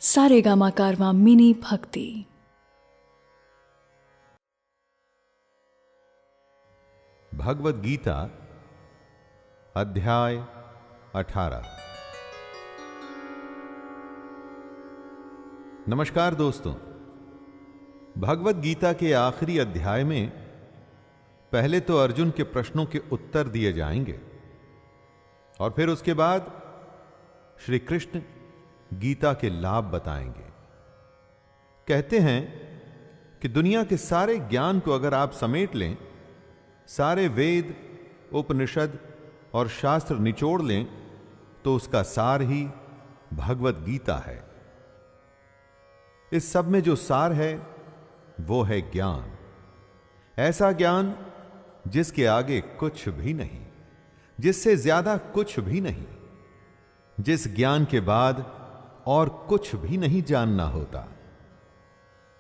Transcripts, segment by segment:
सारेगामा कारवां mini भक्ति। भगवद गीता अध्याय 18। नमस्कार दोस्तों, भगवद गीता के आखिरी अध्याय में पहले तो अर्जुन के प्रश्नों के उत्तर दिए जाएंगे और फिर उसके बाद श्री कृष्ण गीता के लाभ बताएंगे। कहते हैं कि दुनिया के सारे ज्ञान को अगर आप समेट लें, सारे वेद, उपनिषद और शास्त्र निचोड़ लें, तो उसका सार ही भगवद गीता है। इस सब में जो सार है वो है ज्ञान। ऐसा ज्ञान जिसके आगे कुछ भी नहीं, जिससे ज्यादा कुछ भी नहीं, जिस ज्ञान के बाद और कुछ भी नहीं जानना होता।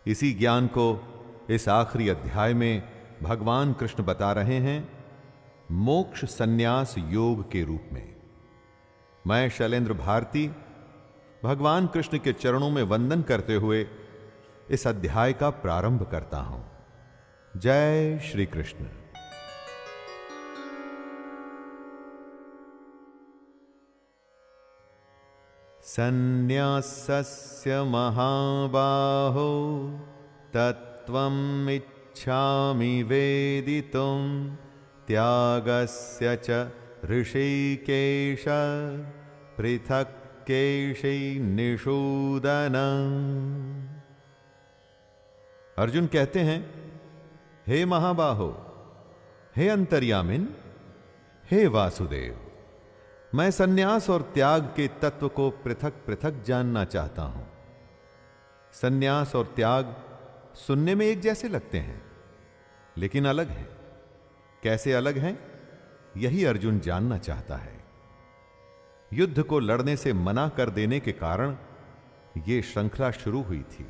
इसी ज्ञान को इस आखिरी अध्याय में भगवान कृष्ण बता रहे हैं मोक्ष संन्यास योग के रूप में। मैं शैलेंद्र भारती भगवान कृष्ण के चरणों में वंदन करते हुए इस अध्याय का प्रारंभ करता हूं। जय श्री कृष्ण। संन्यासस्य महाबाहो तत्त्वम् इच्छामि वेदितुं त्यागस्य च ऋषिकेश पृथक् केशै निषूदन। अर्जुन कहते हैं, हे महाबाहो, हे अंतर्यामिन, हे वासुदेव, मैं सन्यास और त्याग के तत्व को पृथक पृथक जानना चाहता हूं। सन्यास और त्याग सुनने में एक जैसे लगते हैं, लेकिन अलग हैं। कैसे अलग हैं, यही अर्जुन जानना चाहता है। युद्ध को लड़ने से मना कर देने के कारण यह श्रृंखला शुरू हुई थी।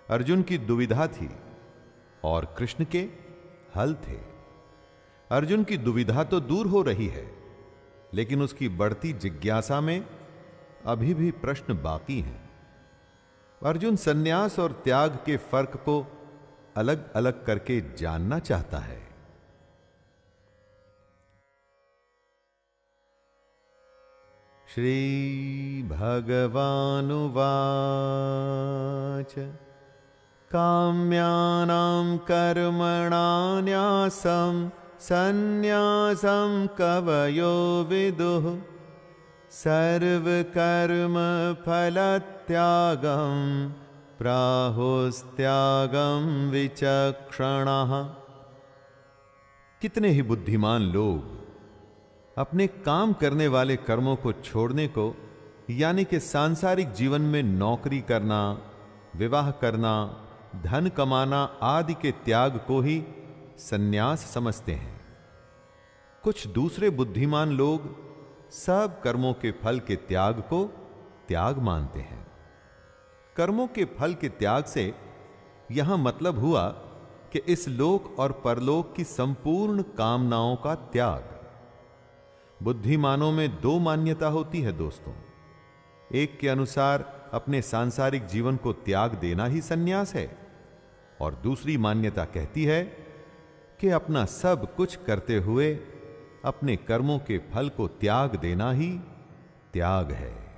अर्जुन की दुविधा थी और कृष्ण के हल थे। अर्जुन की दुविधा तो दूर हो रही है, लेकिन उसकी बढ़ती जिज्ञासा में अभी भी प्रश्न बाकी हैं। अर्जुन सन्यास और त्याग के फर्क को अलग अलग करके जानना चाहता है। श्री भगवानुवाच काम्यानां कर्मणान्यासं सन्यासं कवयो विदुः सर्वकर्म फलत्यागं प्राहुस्त्यागं विचक्षणः। कितने ही बुद्धिमान लोग अपने काम करने वाले कर्मों को छोड़ने को, यानी कि सांसारिक जीवन में नौकरी करना, विवाह करना, धन कमाना आदि के त्याग को ही सन्यास समझते हैं। कुछ दूसरे बुद्धिमान लोग सब कर्मों के फल के त्याग को त्याग मानते हैं। कर्मों के फल के त्याग से यहां मतलब हुआ कि इस लोक और परलोक की संपूर्ण कामनाओं का त्याग। बुद्धिमानों में दो मान्यता होती है दोस्तों। एक के अनुसार अपने सांसारिक जीवन को त्याग देना ही सन्यास है, और दूसरी मान्यता कहती है कि अपना सब कुछ करते हुए अपने कर्मों के फल को त्याग देना ही त्याग है।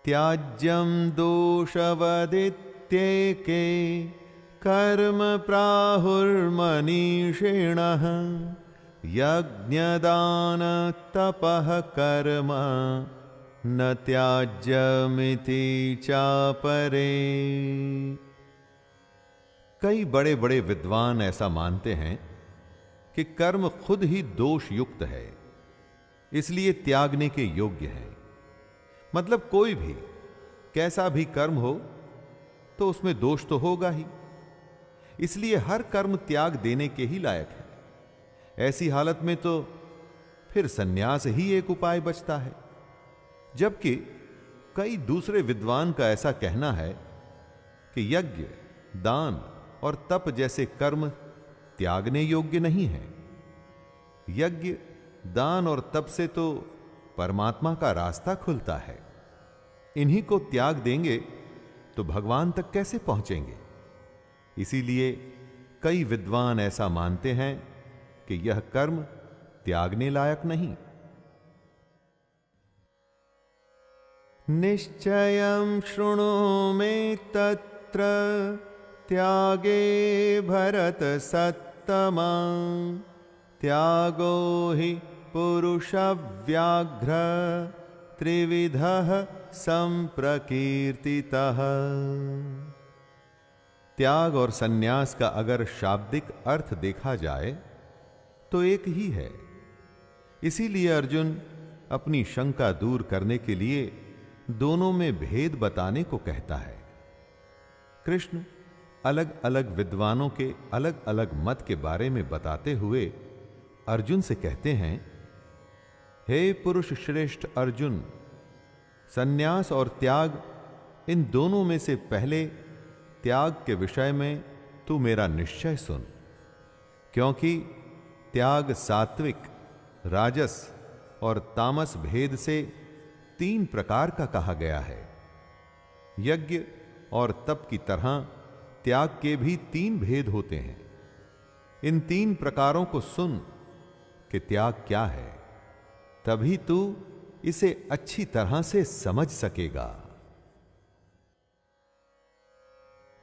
त्याज्यं दोषवदित्येके कर्म प्राहुर्मनीषिणः यज्ञदान तपः कर्म न त्याज्यमिति चापरे। कई बड़े बड़े विद्वान ऐसा मानते हैं कि कर्म खुद ही दोष युक्त है, इसलिए त्यागने के योग्य है। मतलब कोई भी कैसा भी कर्म हो तो उसमें दोष तो होगा ही, इसलिए हर कर्म त्याग देने के ही लायक है। ऐसी हालत में तो फिर सन्यास ही एक उपाय बचता है। जबकि कई दूसरे विद्वान का ऐसा कहना है कि यज्ञ, दान और तप जैसे कर्म त्यागने योग्य नहीं है। यज्ञ, दान और तप से तो परमात्मा का रास्ता खुलता है। इन्हीं को त्याग देंगे तो भगवान तक कैसे पहुंचेंगे? इसीलिए कई विद्वान ऐसा मानते हैं कि यह कर्म त्यागने लायक नहीं। निश्चयं शृणु मे तत्र त्यागे भरत सत्तमा त्यागो हि पुरुष व्याघ्र त्रिविधः संप्रकीर्तितः। त्याग और सन्यास का अगर शाब्दिक अर्थ देखा जाए तो एक ही है। इसीलिए अर्जुन अपनी शंका दूर करने के लिए दोनों में भेद बताने को कहता है। कृष्ण अलग अलग विद्वानों के अलग अलग मत के बारे में बताते हुए अर्जुन से कहते हैं, हे पुरुष श्रेष्ठ अर्जुन, सन्यास और त्याग इन दोनों में से पहले त्याग के विषय में तू मेरा निश्चय सुन, क्योंकि त्याग सात्विक, राजस और तामस भेद से 3 प्रकार का कहा गया है। यज्ञ और तप की तरह त्याग के भी 3 भेद होते हैं। इन 3 प्रकारों को सुन कि त्याग क्या है, तभी तू इसे अच्छी तरह से समझ सकेगा।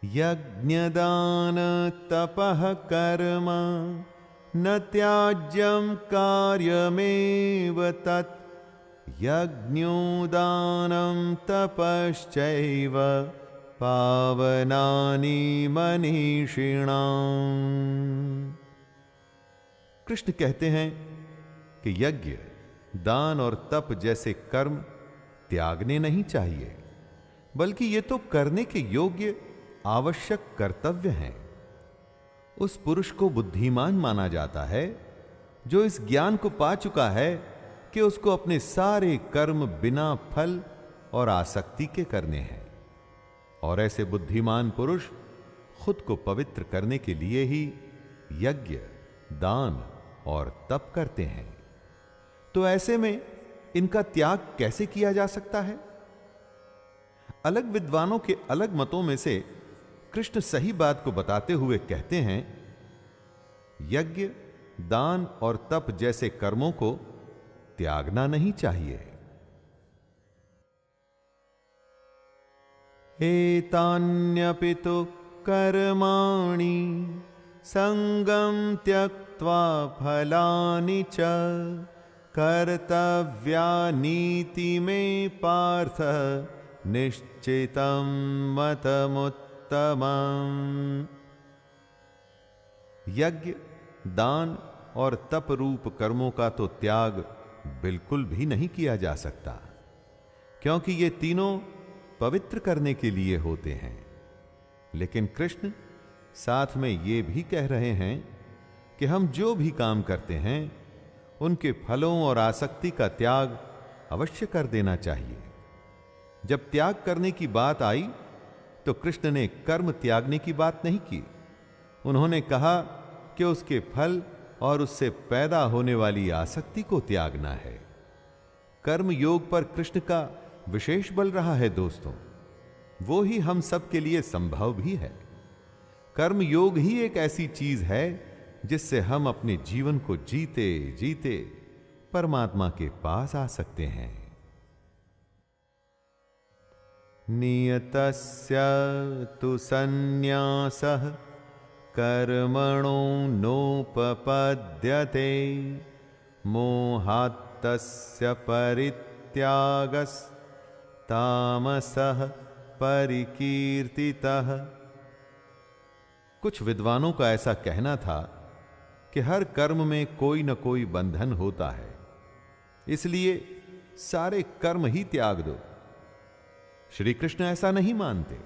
यज्ञदान तपः कर्म न त्याज्यं कार्यमेव तत् यज्ञोदानं तपश्चैव पावनानि मनीषिणाम्। कृष्ण कहते हैं कि यज्ञ, दान और तप जैसे कर्म त्यागने नहीं चाहिए, बल्कि ये तो करने के योग्य आवश्यक कर्तव्य हैं। उस पुरुष को बुद्धिमान माना जाता है जो इस ज्ञान को पा चुका है कि उसको अपने सारे कर्म बिना फल और आसक्ति के करने हैं। और ऐसे बुद्धिमान पुरुष खुद को पवित्र करने के लिए ही यज्ञ, दान और तप करते हैं। तो ऐसे में इनका त्याग कैसे किया जा सकता है? अलग विद्वानों के अलग मतों में से कृष्ण सही बात को बताते हुए कहते हैं, यज्ञ, दान और तप जैसे कर्मों को त्यागना नहीं चाहिए। एतान्यपि तु कर्माणि संगं त्यक्त्वा फलानि च कर्तव्यानीति मे पार्थ निश्चितं मतमुत्तमम्। यज्ञ, दान और तप रूप कर्मों का तो त्याग बिल्कुल भी नहीं किया जा सकता, क्योंकि ये तीनों पवित्र करने के लिए होते हैं। लेकिन कृष्ण साथ में ये भी कह रहे हैं कि हम जो भी काम करते हैं उनके फलों और आसक्ति का त्याग अवश्य कर देना चाहिए। जब त्याग करने की बात आई तो कृष्ण ने कर्म त्यागने की बात नहीं की। उन्होंने कहा कि उसके फल और उससे पैदा होने वाली आसक्ति को त्यागना है। कर्म योग पर कृष्ण का विशेष बल रहा है दोस्तों। वो ही हम सब के लिए संभव भी है। कर्म योग ही एक ऐसी चीज है जिससे हम अपने जीवन को जीते जीते परमात्मा के पास आ सकते हैं। नियतस्य तु सन्न्यासः कर्मणो नोपपद्यते मोहात्तस्य परित्यागस्तामसः परिकीर्तितः। कुछ विद्वानों का ऐसा कहना था कि हर कर्म में कोई न कोई बंधन होता है, इसलिए सारे कर्म ही त्याग दो। श्री कृष्ण ऐसा नहीं मानते।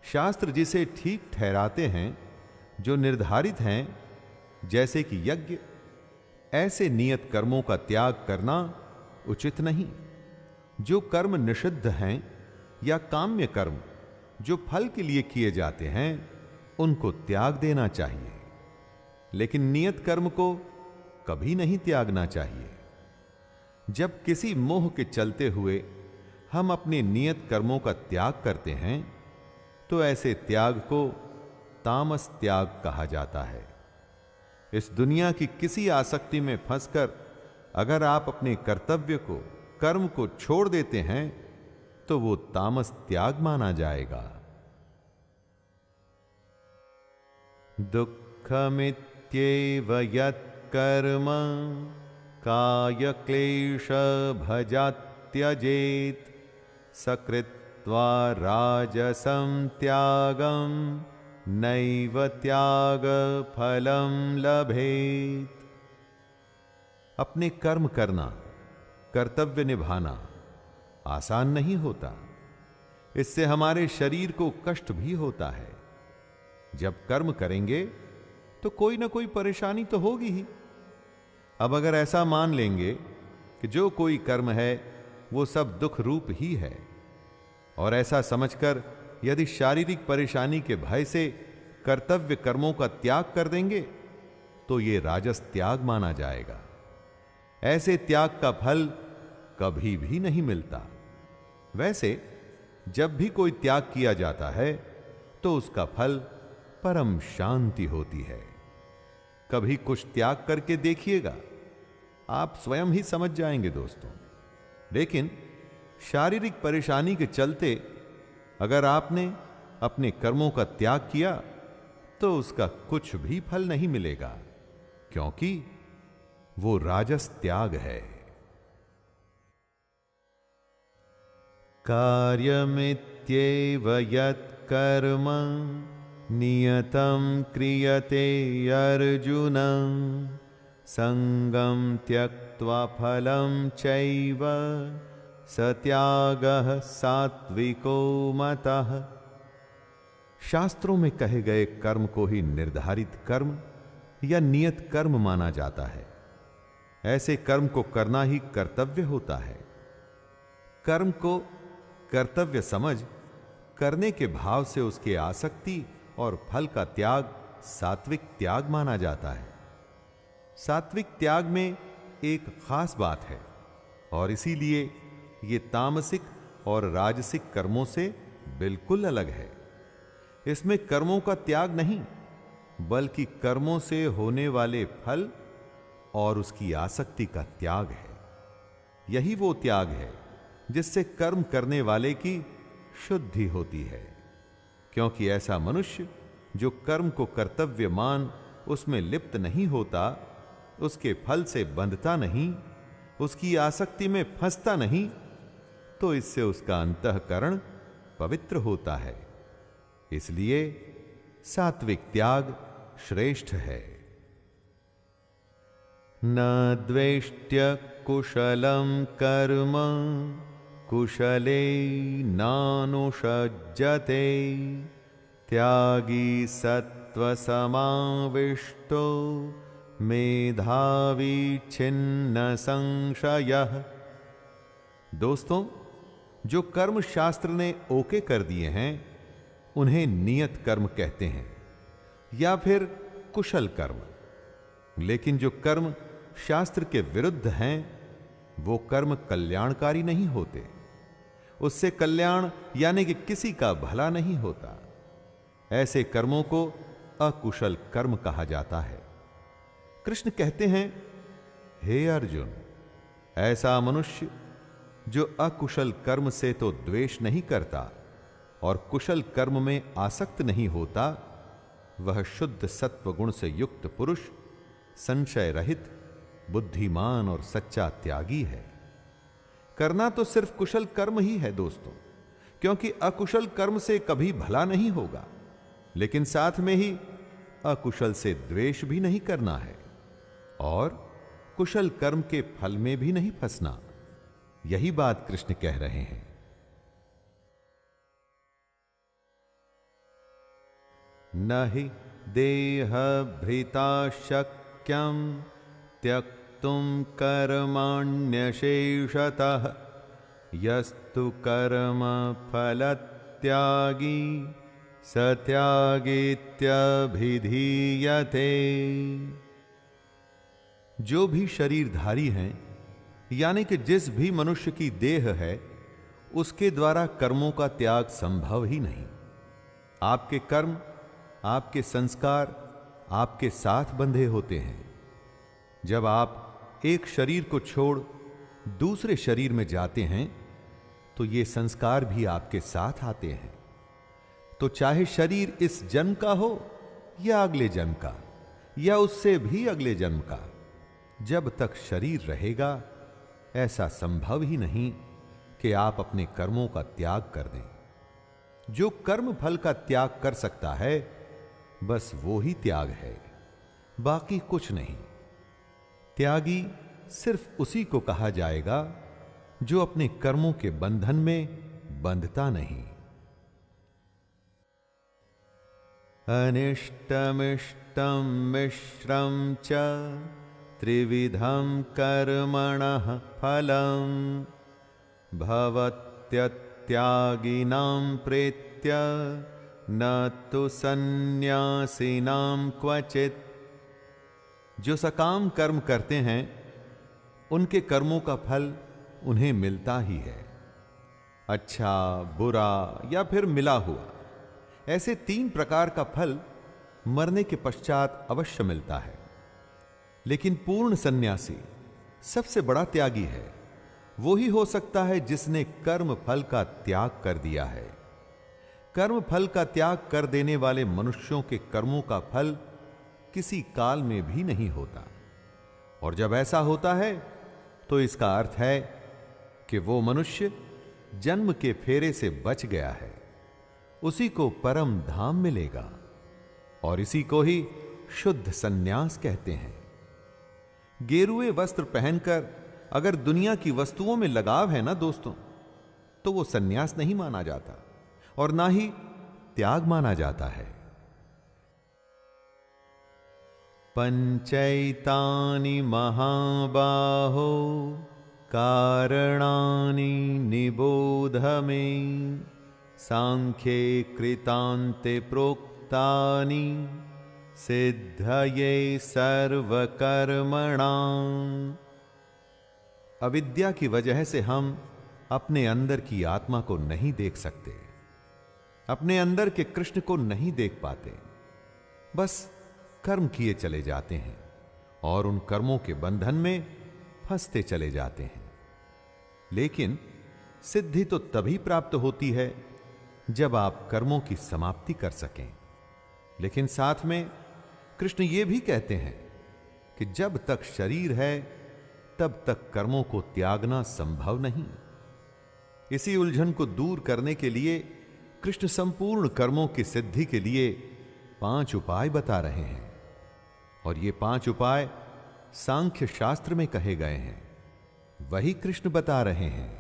शास्त्र जिसे ठीक ठहराते हैं, जो निर्धारित हैं, जैसे कि यज्ञ, ऐसे नियत कर्मों का त्याग करना उचित नहीं। जो कर्म निषिद्ध हैं या काम्य कर्म जो फल के लिए किए जाते हैं, उनको त्याग देना चाहिए, लेकिन नियत कर्म को कभी नहीं त्यागना चाहिए। जब किसी मोह के चलते हुए हम अपने नियत कर्मों का त्याग करते हैं तो ऐसे त्याग को तामस त्याग कहा जाता है। इस दुनिया की किसी आसक्ति में फंसकर अगर आप अपने कर्तव्य को, कर्म को छोड़ देते हैं तो वो तामस त्याग माना जाएगा। दुःखमित्येव यत्कर्म काय क्लेश भजात् त्यजेत् सकृत्वा राजसं त्यागं नैव त्याग फलं लभेत्। अपने कर्म करना, कर्तव्य निभाना आसान नहीं होता। इससे हमारे शरीर को कष्ट भी होता है। जब कर्म करेंगे तो कोई ना कोई परेशानी तो होगी ही। अब अगर ऐसा मान लेंगे कि जो कोई कर्म है वो सब दुख रूप ही है, और ऐसा समझकर यदि शारीरिक परेशानी के भय से कर्तव्य कर्मों का त्याग कर देंगे तो ये राजस त्याग माना जाएगा। ऐसे त्याग का फल कभी भी नहीं मिलता। वैसे जब भी कोई त्याग किया जाता है तो उसका फल परम शांति होती है। कभी कुछ त्याग करके देखिएगा, आप स्वयं ही समझ जाएंगे दोस्तों। लेकिन शारीरिक परेशानी के चलते अगर आपने अपने कर्मों का त्याग किया तो उसका कुछ भी फल नहीं मिलेगा, क्योंकि वो राजस त्याग है। कार्यमित्येव यत्कर्म नियतं क्रियते अर्जुन संगं त्यक्त्वा फलं चैव सत्यागः सात्विको मतः। शास्त्रों में कहे गए कर्म को ही निर्धारित कर्म या नियत कर्म माना जाता है। ऐसे कर्म को करना ही कर्तव्य होता है। कर्म को कर्तव्य समझ करने के भाव से उसके आसक्ति और फल का त्याग सात्विक त्याग माना जाता है। सात्विक त्याग में एक खास बात है, और इसीलिए ये तामसिक और राजसिक कर्मों से बिल्कुल अलग है। इसमें कर्मों का त्याग नहीं, बल्कि कर्मों से होने वाले फल और उसकी आसक्ति का त्याग है। यही वो त्याग है जिससे कर्म करने वाले की शुद्धि होती है। क्योंकि ऐसा मनुष्य जो कर्म को कर्तव्य मान उसमें लिप्त नहीं होता, उसके फल से बंधता नहीं, उसकी आसक्ति में फंसता नहीं, तो इससे उसका अंतःकरण पवित्र होता है। इसलिए सात्विक त्याग श्रेष्ठ है। न द्वेष्ट्य कुशलं कर्म कुशले नानुषज्जते त्यागी सत्वसमाविष्टो मेधावी छिन्न संशयः। दोस्तों, जो कर्म शास्त्र ने ओके कर दिए हैं उन्हें नियत कर्म कहते हैं या फिर कुशल कर्म। लेकिन जो कर्म शास्त्र के विरुद्ध हैं वो कर्म कल्याणकारी नहीं होते। उससे कल्याण यानी कि किसी का भला नहीं होता। ऐसे कर्मों को अकुशल कर्म कहा जाता है। कृष्ण कहते हैं, हे अर्जुन, ऐसा मनुष्य जो अकुशल कर्म से तो द्वेष नहीं करता और कुशल कर्म में आसक्त नहीं होता, वह शुद्ध सत्व गुण से युक्त पुरुष, संशय रहित, बुद्धिमान और सच्चा त्यागी है। करना तो सिर्फ कुशल कर्म ही है दोस्तों, क्योंकि अकुशल कर्म से कभी भला नहीं होगा। लेकिन साथ में ही अकुशल से द्वेष भी नहीं करना है और कुशल कर्म के फल में भी नहीं फंसना। यही बात कृष्ण कह रहे हैं। न हि देहभृता शक्यं त्यक्तुं कर्माण्यशेषतः यस्तु कर्म फलत्यागी स त्यागेत्यभिधीयते। जो भी शरीरधारी हैं यानी कि जिस भी मनुष्य की देह है उसके द्वारा कर्मों का त्याग संभव ही नहीं। आपके कर्म, आपके संस्कार आपके साथ बंधे होते हैं। जब आप एक शरीर को छोड़ दूसरे शरीर में जाते हैं तो ये संस्कार भी आपके साथ आते हैं। तो चाहे शरीर इस जन्म का हो या अगले जन्म का या उससे भी अगले जन्म का, जब तक शरीर रहेगा ऐसा संभव ही नहीं कि आप अपने कर्मों का त्याग कर दें। जो कर्म फल का त्याग कर सकता है बस वो ही त्याग है, बाकी कुछ नहीं। त्यागी सिर्फ उसी को कहा जाएगा जो अपने कर्मों के बंधन में बंधता नहीं। अनिष्टमिष्टं मिश्रं च त्रिविधं कर्मणः फलं भवत्यत्यागिनां प्रेत्य न तु सन्न्यासिनां क्वचित्। जो सकाम कर्म करते हैं उनके कर्मों का फल उन्हें मिलता ही है, अच्छा, बुरा या फिर मिला हुआ। ऐसे 3 प्रकार का फल मरने के पश्चात अवश्य मिलता है। लेकिन पूर्ण सन्यासी सबसे बड़ा त्यागी है। वो ही हो सकता है जिसने कर्म फल का त्याग कर दिया है। कर्म फल का त्याग कर देने वाले मनुष्यों के कर्मों का फल किसी काल में भी नहीं होता, और जब ऐसा होता है तो इसका अर्थ है कि वो मनुष्य जन्म के फेरे से बच गया है। उसी को परम धाम मिलेगा और इसी को ही शुद्ध सन्यास कहते हैं। गेरुए वस्त्र पहनकर अगर दुनिया की वस्तुओं में लगाव है ना दोस्तों, तो वो सन्यास नहीं माना जाता और ना ही त्याग माना जाता है। पंचैतानि महाबाहो कारणानि निबोध मे सांख्ये कृतान्ते प्रोक्तानि सिद्धये सर्वकर्मणाम्। अविद्या की वजह से हम अपने अंदर की आत्मा को नहीं देख सकते, अपने अंदर के कृष्ण को नहीं देख पाते, बस कर्म किए चले जाते हैं और उन कर्मों के बंधन में फंसते चले जाते हैं। लेकिन सिद्धि तो तभी प्राप्त होती है जब आप कर्मों की समाप्ति कर सकें। लेकिन साथ में कृष्ण ये भी कहते हैं कि जब तक शरीर है तब तक कर्मों को त्यागना संभव नहीं। इसी उलझन को दूर करने के लिए कृष्ण संपूर्ण कर्मों की सिद्धि के लिए 5 उपाय बता रहे हैं, और ये 5 उपाय सांख्य शास्त्र में कहे गए हैं, वही कृष्ण बता रहे हैं।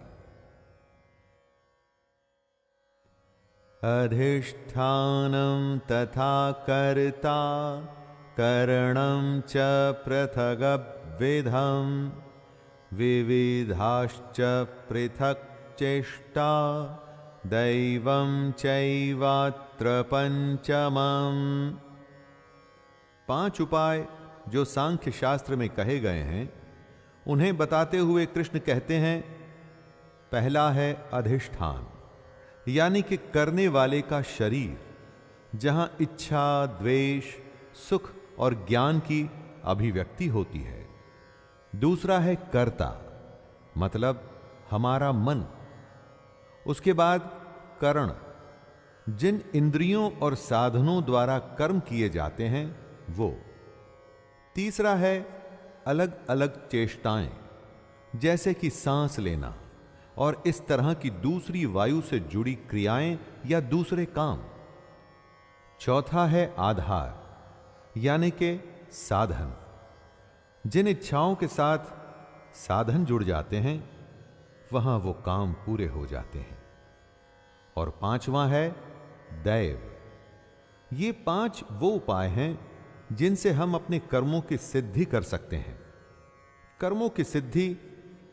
अधिष्ठानं तथा कर्ता करणं च पृथग्विधं विविधाश्च पृथक् चेष्टा दैवं चैवात्र पंचमम्। 5 उपाय जो सांख्य शास्त्र में कहे गए हैं उन्हें बताते हुए कृष्ण कहते हैं, पहला है अधिष्ठान, यानी कि करने वाले का शरीर, जहां इच्छा, द्वेष, सुख और ज्ञान की अभिव्यक्ति होती है। दूसरा है कर्ता, मतलब हमारा मन। उसके बाद करण, जिन इंद्रियों और साधनों द्वारा कर्म किए जाते हैं वो। तीसरा है अलग अलग चेष्टाएं, जैसे कि सांस लेना और इस तरह की दूसरी वायु से जुड़ी क्रियाएं या दूसरे काम। चौथा है आधार, यानी कि साधन, जिन इच्छाओं के साथ साधन जुड़ जाते हैं वहां वो काम पूरे हो जाते हैं। और 5वां है दैव। ये 5 वो उपाय हैं जिनसे हम अपने कर्मों की सिद्धि कर सकते हैं। कर्मों की सिद्धि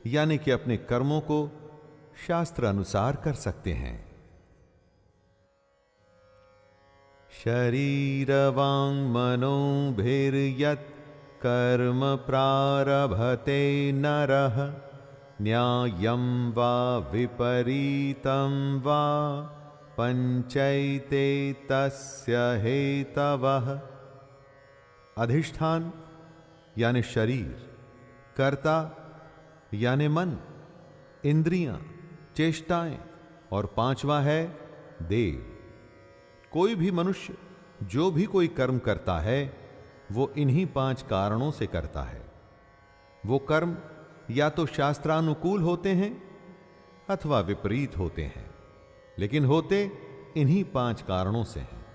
यानी कि अपने कर्मों को शास्त्र अनुसार कर सकते हैं। शरीर वांग मनोभिर्यत् कर्म प्रारभते नरः न्यायं वा विपरीतं वा पंचैते तस्य हेतवः। अधिष्ठान यानी शरीर, कर्ता यानी मन, इंद्रियां, चेष्टाएं और पांचवा है देव। कोई भी मनुष्य जो भी कोई कर्म करता है वो इन्हीं 5 कारणों से करता है। वो कर्म या तो शास्त्रानुकूल होते हैं अथवा विपरीत होते हैं, लेकिन होते इन्हीं 5 कारणों से हैं।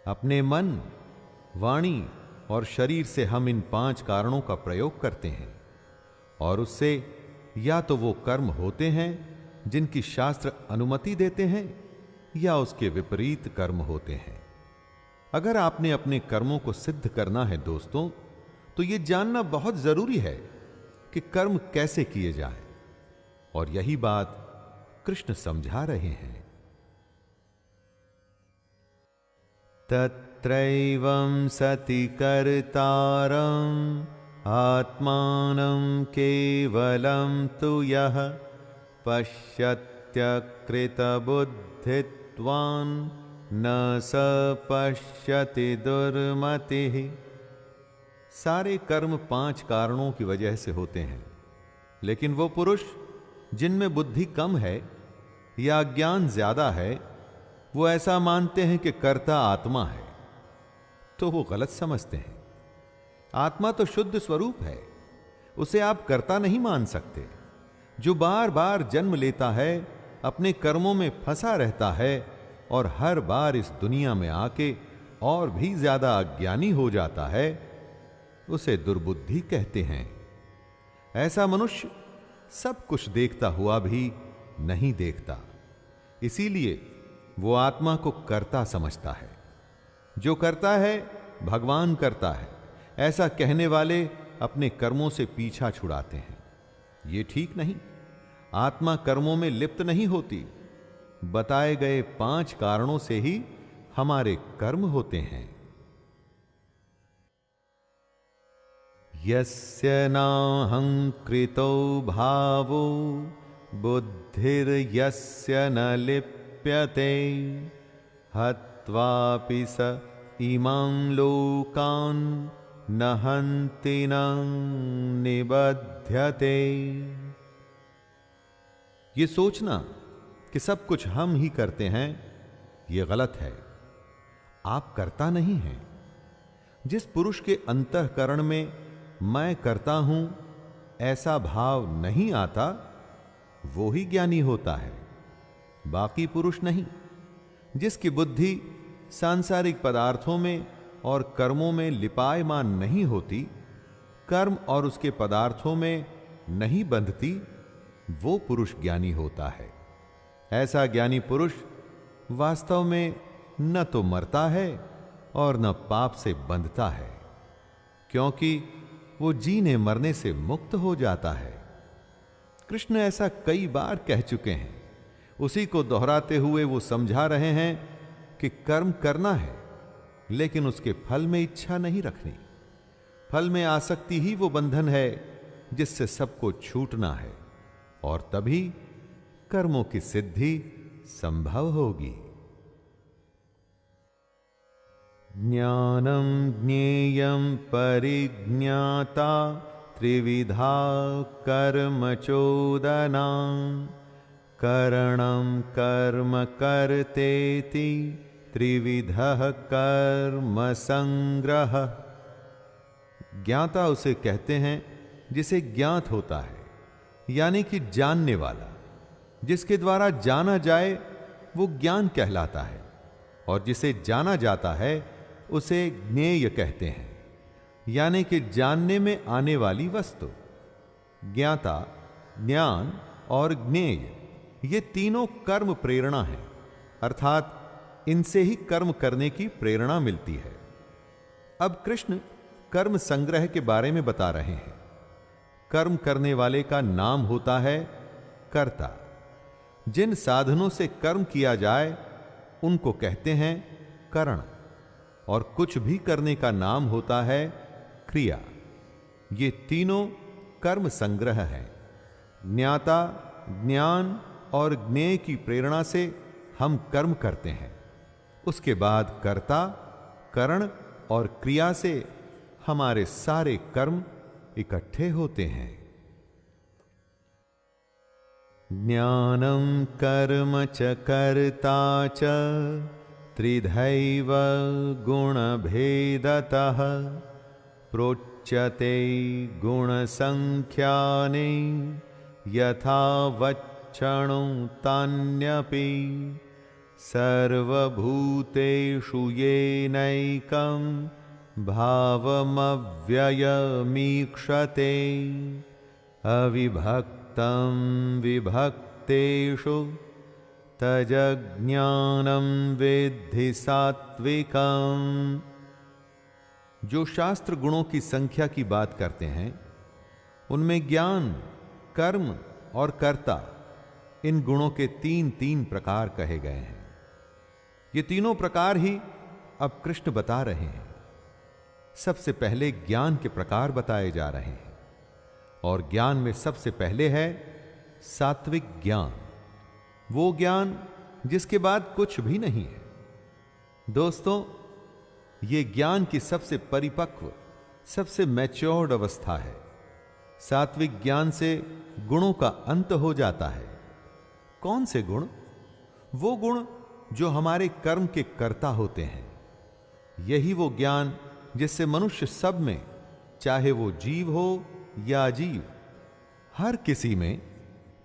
अपने मन, वाणी और शरीर से हम इन 5 कारणों का प्रयोग करते हैं और उससे या तो वो कर्म होते हैं जिनकी शास्त्र अनुमति देते हैं या उसके विपरीत कर्म होते हैं। अगर आपने अपने कर्मों को सिद्ध करना है दोस्तों, तो यह जानना बहुत जरूरी है कि कर्म कैसे किए जाएं, और यही बात कृष्ण समझा रहे हैं। तत्रैवं सति कर्तारम् आत्मानं केवलं तु यः पश्यत्यकृतबुद्धित्वान् न स पश्यति दुर्मतिः। सारे कर्म 5 कारणों की वजह से होते हैं, लेकिन वो पुरुष जिनमें बुद्धि कम है या ज्ञान ज्यादा है, वो ऐसा मानते हैं कि कर्ता आत्मा है, तो वो गलत समझते हैं। आत्मा तो शुद्ध स्वरूप है, उसे आप कर्ता नहीं मान सकते। जो बार बार जन्म लेता है, अपने कर्मों में फंसा रहता है और हर बार इस दुनिया में आके और भी ज्यादा अज्ञानी हो जाता है, उसे दुर्बुद्धि कहते हैं। ऐसा मनुष्य सब कुछ देखता हुआ भी नहीं देखता, इसीलिए वो आत्मा को कर्ता समझता है। जो करता है भगवान करता है, ऐसा कहने वाले अपने कर्मों से पीछा छुड़ाते हैं। ये ठीक नहीं। आत्मा कर्मों में लिप्त नहीं होती। बताए गए 5 कारणों से ही हमारे कर्म होते हैं। यस्य नाहंकृतो भावो बुद्धिर्यस्य न लिप्यते हत्वापि स इमां लोकान् न हन्ति न निबध्यते। ये सोचना कि सब कुछ हम ही करते हैं, ये गलत है। आप करता नहीं हैं। जिस पुरुष के अंतःकरण में मैं करता हूं ऐसा भाव नहीं आता, वो ही ज्ञानी होता है, बाकी पुरुष नहीं। जिसकी बुद्धि सांसारिक पदार्थों में और कर्मों में लिपायमान नहीं होती, कर्म और उसके पदार्थों में नहीं बंधती, वो पुरुष ज्ञानी होता है। ऐसा ज्ञानी पुरुष वास्तव में न तो मरता है और न पाप से बंधता है, क्योंकि वो जीने मरने से मुक्त हो जाता है। कृष्ण ऐसा कई बार कह चुके हैं। उसी को दोहराते हुए वो समझा रहे हैं कि कर्म करना है, लेकिन उसके फल में इच्छा नहीं रखनी। फल में आसक्ति ही वो बंधन है जिससे सबको छूटना है, और तभी कर्मों की सिद्धि संभव होगी। ज्ञानं ज्ञेयं परिज्ञाता त्रिविधा कर्म चोदना करणं कर्म कर्तेति त्रिविधः कर्म संग्रह। ज्ञाता उसे कहते हैं जिसे ज्ञात होता है, यानी कि जानने वाला। जिसके द्वारा जाना जाए वो ज्ञान कहलाता है, और जिसे जाना जाता है उसे ज्ञेय कहते हैं, यानी कि जानने में आने वाली वस्तु। ज्ञाता, ज्ञान और ज्ञेय ये तीनों कर्म प्रेरणा है, अर्थात इनसे ही कर्म करने की प्रेरणा मिलती है। अब कृष्ण कर्म संग्रह के बारे में बता रहे हैं। कर्म करने वाले का नाम होता है कर्ता। जिन साधनों से कर्म किया जाए उनको कहते हैं करण, और कुछ भी करने का नाम होता है क्रिया। ये तीनों कर्म संग्रह है। ज्ञाता, ज्ञान और ज्ञेय की प्रेरणा से हम कर्म करते हैं। उसके बाद कर्ता, करण और क्रिया से हमारे सारे कर्म इकट्ठे होते हैं। ज्ञानम कर्म च कर्ता च त्रिधैव गुण भेदतः प्रोच्यते गुण संख्याने यथा वक्षणो तान्यपि सर्वभूतेषु येनैकं भावमव्ययमीक्षते अविभक्तं विभक्तेषु तज्ज्ञानं विद्धि सात्विकम्। जो शास्त्र गुणों की संख्या की बात करते हैं, उनमें ज्ञान, कर्म और कर्ता, इन गुणों के तीन तीन प्रकार कहे गए हैं। ये तीनों प्रकार ही अब कृष्ण बता रहे हैं। सबसे पहले ज्ञान के प्रकार बताए जा रहे हैं, और ज्ञान में सबसे पहले है सात्विक ज्ञान, वो ज्ञान जिसके बाद कुछ भी नहीं है। दोस्तों, ये ज्ञान की सबसे परिपक्व, सबसे मैच्योर्ड अवस्था है। सात्विक ज्ञान से गुणों का अंत हो जाता है। कौन से गुण? वो गुण जो हमारे कर्म के कर्ता होते हैं। यही वो ज्ञान जिससे मनुष्य सब में, चाहे वो जीव हो या अजीव, हर किसी में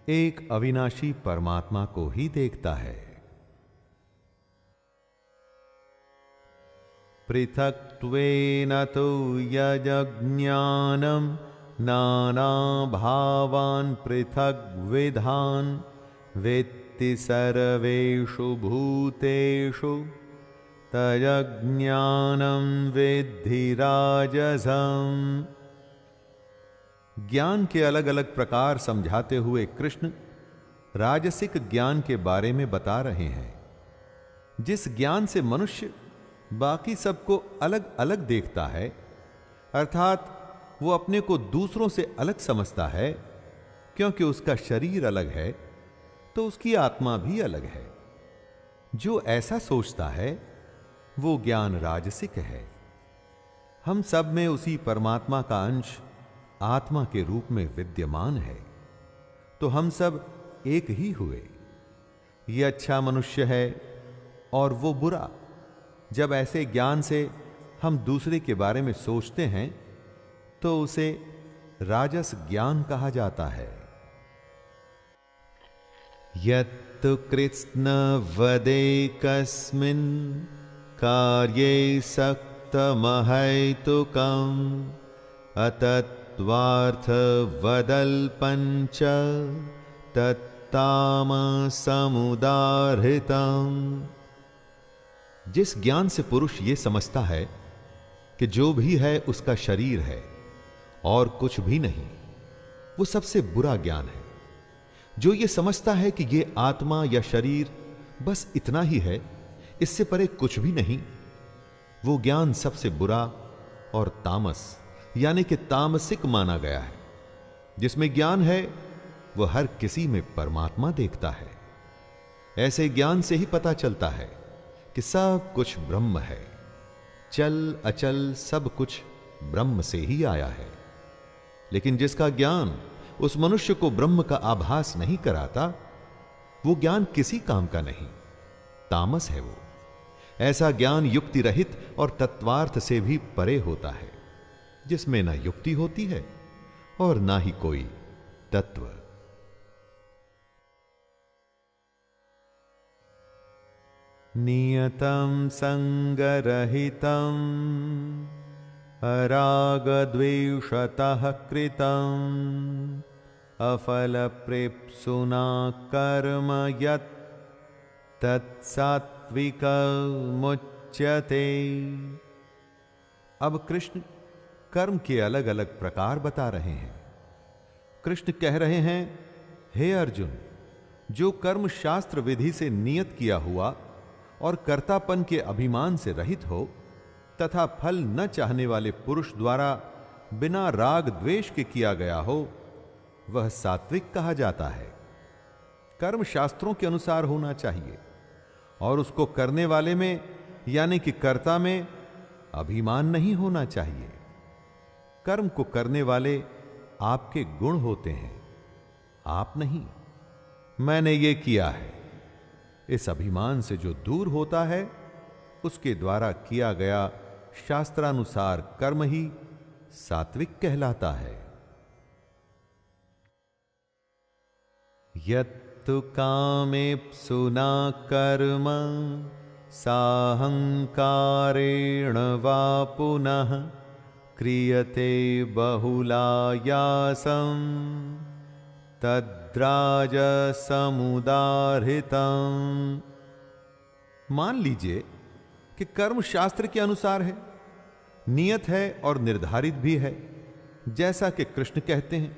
एक अविनाशी परमात्मा को ही देखता है। पृथक्त्वेन तु यज्ञानं नाना भावान् पृथग्विधान् वेत्ति सर्वेषु भूतेषु तज्ज्ञानं विद्धि राजसम्। ज्ञान के अलग अलग प्रकार समझाते हुए कृष्ण राजसिक ज्ञान के बारे में बता रहे हैं। जिस ज्ञान से मनुष्य बाकी सबको अलग अलग देखता है, अर्थात वो अपने को दूसरों से अलग समझता है, क्योंकि उसका शरीर अलग है तो उसकी आत्मा भी अलग है। जो ऐसा सोचता है वो ज्ञान राजसिक है। हम सब में उसी परमात्मा का अंश आत्मा के रूप में विद्यमान है, तो हम सब एक ही हुए। ये अच्छा मनुष्य है और वो बुरा। जब ऐसे ज्ञान से हम दूसरे के बारे में सोचते हैं तो उसे राजस ज्ञान कहा जाता है। यत्तु कृत्स्न वदेकस्मिन् कार्ये सक्तमहैतुकम् अतत्त्वार्थ वदल्पञ्च तत्तामसमुदाहृतम्। जिस ज्ञान से पुरुष ये समझता है कि जो भी है उसका शरीर है और कुछ भी नहीं, वो सबसे बुरा ज्ञान है। जो ये समझता है कि ये आत्मा या शरीर बस इतना ही है, इससे परे कुछ भी नहीं, वो ज्ञान सबसे बुरा और तामस यानी कि तामसिक माना गया है। जिसमें ज्ञान है वो हर किसी में परमात्मा देखता है। ऐसे ज्ञान से ही पता चलता है कि सब कुछ ब्रह्म है। चल अचल सब कुछ ब्रह्म से ही आया है। लेकिन जिसका ज्ञान उस मनुष्य को ब्रह्म का आभास नहीं कराता, वो ज्ञान किसी काम का नहीं, तामस है वो। ऐसा ज्ञान युक्ति रहित और तत्वार्थ से भी परे होता है, जिसमें ना युक्ति होती है और ना ही कोई तत्व। नियतं संगरहितं अरागद्वेषतः कृतं अफलप्रेप्सुना कर्म यत् तत्सात्विकमुच्यते। अब कृष्ण कर्म के अलग अलग प्रकार बता रहे हैं। कृष्ण कह रहे हैं, हे अर्जुन, जो कर्म शास्त्र विधि से नियत किया हुआ और कर्तापन के अभिमान से रहित हो तथा फल न चाहने वाले पुरुष द्वारा बिना राग द्वेष के किया गया हो, वह सात्विक कहा जाता है। कर्म शास्त्रों के अनुसार होना चाहिए और उसको करने वाले में यानी कि कर्ता में अभिमान नहीं होना चाहिए। कर्म को करने वाले आपके गुण होते हैं, आप नहीं। मैंने ये किया है, इस अभिमान से जो दूर होता है उसके द्वारा किया गया शास्त्रानुसार कर्म ही सात्विक कहलाता है। यत्तु कामेप्सुना कर्म साहंकारेण वा पुनः क्रियते बहुलायासं तद्राजसमुदाहृतं। मान लीजिए कि कर्म शास्त्र के अनुसार है, नियत है और निर्धारित भी है, जैसा कि कृष्ण कहते हैं,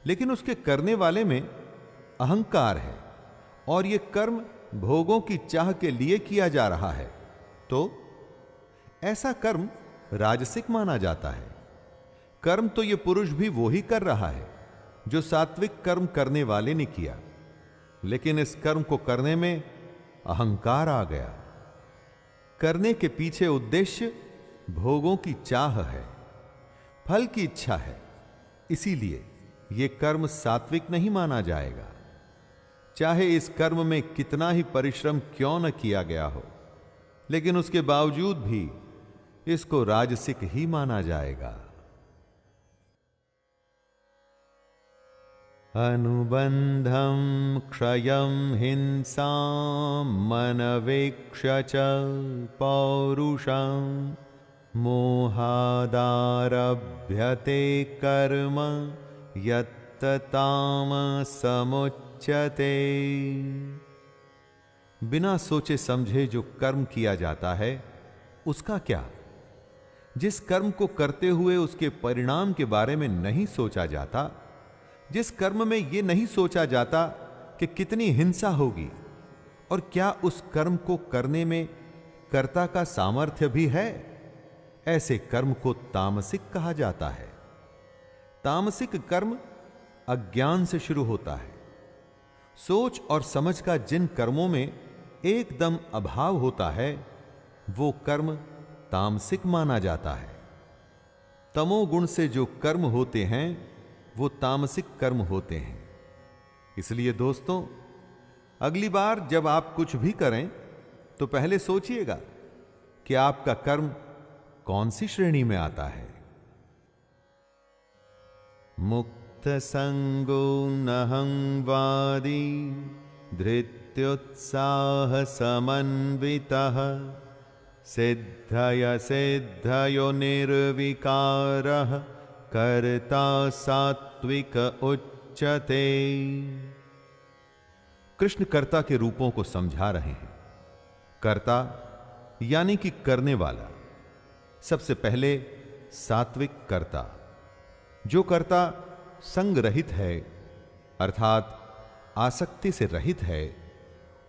लेकिन उसके करने वाले में अहंकार है और यह कर्म भोगों की चाह के लिए किया जा रहा है, तो ऐसा कर्म राजसिक माना जाता है। कर्म तो यह पुरुष भी वो ही कर रहा है जो सात्विक कर्म करने वाले ने किया, लेकिन इस कर्म को करने में अहंकार आ गया। करने के पीछे उद्देश्य भोगों की चाह है, फल की इच्छा है, इसीलिए यह कर्म सात्विक नहीं माना जाएगा, चाहे इस कर्म में कितना ही परिश्रम क्यों न किया गया हो, लेकिन उसके बावजूद भी इसको राजसिक ही माना जाएगा। अनुबंधम क्षयं हिंसां मनवेक्ष्य च पौरुषं मोहादारभ्यते कर्म यत्तामसमुच्यते। बिना सोचे समझे जो कर्म किया जाता है उसका क्या? जिस कर्म को करते हुए उसके परिणाम के बारे में नहीं सोचा जाता, जिस कर्म में यह नहीं सोचा जाता कि कितनी हिंसा होगी और क्या उस कर्म को करने में कर्ता का सामर्थ्य भी है, ऐसे कर्म को तामसिक कहा जाता है। तामसिक कर्म अज्ञान से शुरू होता है। सोच और समझ का जिन कर्मों में एकदम अभाव होता है वो कर्म तामसिक माना जाता है। तमोगुण से जो कर्म होते हैं वो तामसिक कर्म होते हैं। इसलिए दोस्तों, अगली बार जब आप कुछ भी करें तो पहले सोचिएगा कि आपका कर्म कौन सी श्रेणी में आता है। मुक्त संगो नहंवादी धृत्युत्साह समन्वितः सिद्धय सिद्धयो निर्विकारः कर्ता सात्विक उच्यते। कृष्ण कर्ता के रूपों को समझा रहे हैं। कर्ता यानी कि करने वाला। सबसे पहले सात्विक कर्ता, जो कर्ता संग रहित है अर्थात आसक्ति से रहित है,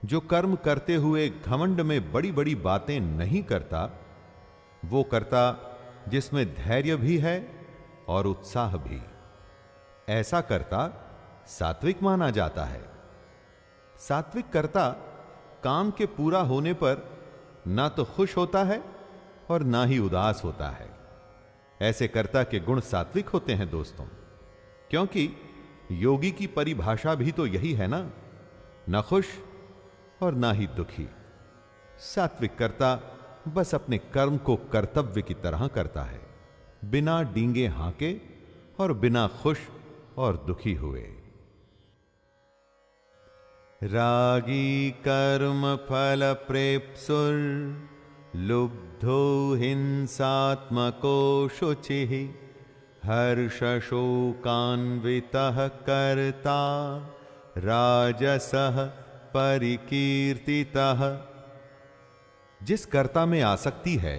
जो कर्म करते हुए घमंड में बड़ी बड़ी बातें नहीं करता, वो कर्ता जिसमें धैर्य भी है और उत्साह भी, ऐसा कर्ता सात्विक माना जाता है। सात्विक कर्ता काम के पूरा होने पर ना तो खुश होता है और ना ही उदास होता है। ऐसे कर्ता के गुण सात्विक होते हैं दोस्तों, क्योंकि योगी की परिभाषा भी तो यही है ना, न खुश और ना ही दुखी। सात्विक कर्ता बस अपने कर्म को कर्तव्य की तरह करता है, बिना डींगे हांके और बिना खुश और दुखी हुए। रागी कर्म फल प्रेप्सुर लुब्धो हिंसात्मको शुचिः हर्ष शोकान्वितः कर्ता राजसः परिकीर्तितः। जिस कर्ता में आसक्ति है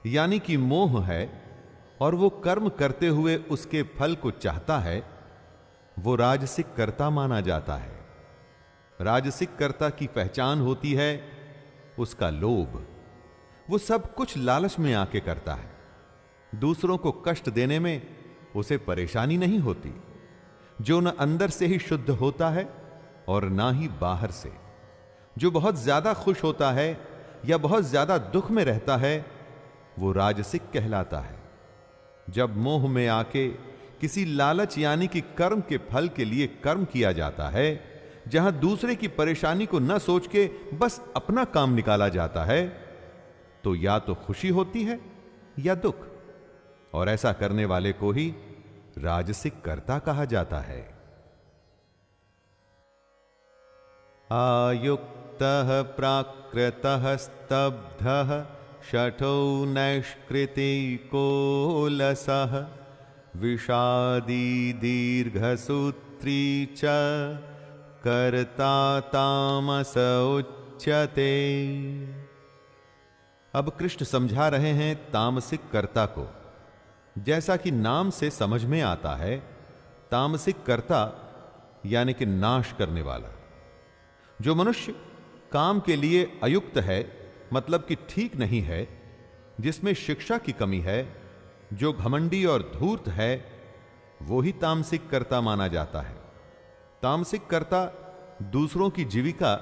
यानी कि मोह है और वो कर्म करते हुए उसके फल को चाहता है, वो राजसिक कर्ता माना जाता है। राजसिक कर्ता की पहचान होती है उसका लोभ। वो सब कुछ लालच में आके करता है। दूसरों को कष्ट देने में उसे परेशानी नहीं होती। जो न अंदर से ही शुद्ध होता है और ना ही बाहर से। जो बहुत ज्यादा खुश होता है या बहुत ज्यादा दुख में रहता है, वो राजसिक कहलाता है। जब मोह में आके किसी लालच यानी कि कर्म के फल के लिए कर्म किया जाता है, जहां दूसरे की परेशानी को न सोच के बस अपना काम निकाला जाता है, तो या तो खुशी होती है या दुख, और ऐसा करने वाले को ही राजसिक कर्ता कहा जाता है। आयुक्तः प्राकृतः स्तब्धः शठो नैष्कृतिको लसः विषादी दीर्घसूत्री च कर्ता तामस उच्यते। अब कृष्ण समझा रहे हैं तामसिक कर्ता को। जैसा कि नाम से समझ में आता है, तामसिक कर्ता यानी कि नाश करने वाला। जो मनुष्य काम के लिए अयुक्त है, मतलब कि ठीक नहीं है, जिसमें शिक्षा की कमी है, जो घमंडी और धूर्त है, वो ही तामसिक कर्ता माना जाता है। तामसिक कर्ता दूसरों की जीविका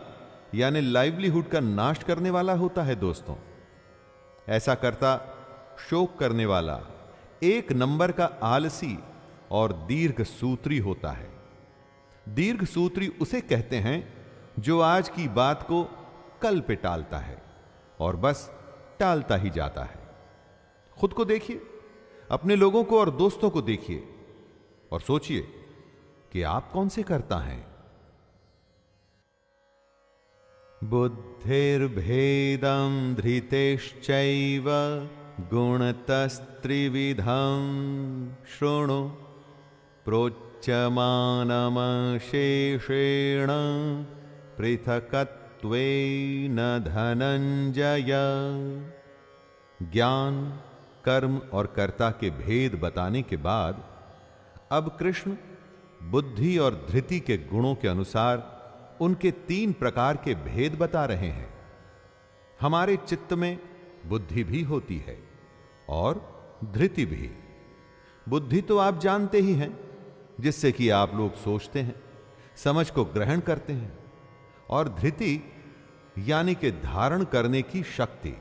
यानी लाइवलीहुड का नाश करने वाला होता है। दोस्तों, ऐसा कर्ता शोक करने वाला, एक नंबर का आलसी और दीर्घ सूत्री होता है। दीर्घ सूत्री उसे कहते हैं जो आज की बात को कल पे टालता है और बस टालता ही जाता है। खुद को देखिए, अपने लोगों को और दोस्तों को देखिए और सोचिए कि आप कौन से कर्ता हैं। बुद्धिर्भेदं धृतेश्चैव गुणतस्त्रिविधं शृणु प्रोच्यमानमशेषेण पृथकत्वेन धनंजय। ज्ञान, कर्म और कर्ता के भेद बताने के बाद अब कृष्ण बुद्धि और धृति के गुणों के अनुसार उनके 3 प्रकार के भेद बता रहे हैं। हमारे चित्त में बुद्धि भी होती है और धृति भी। बुद्धि तो आप जानते ही हैं, जिससे कि आप लोग सोचते हैं, समझ को ग्रहण करते हैं, और धृति यानी कि धारण करने की शक्ति,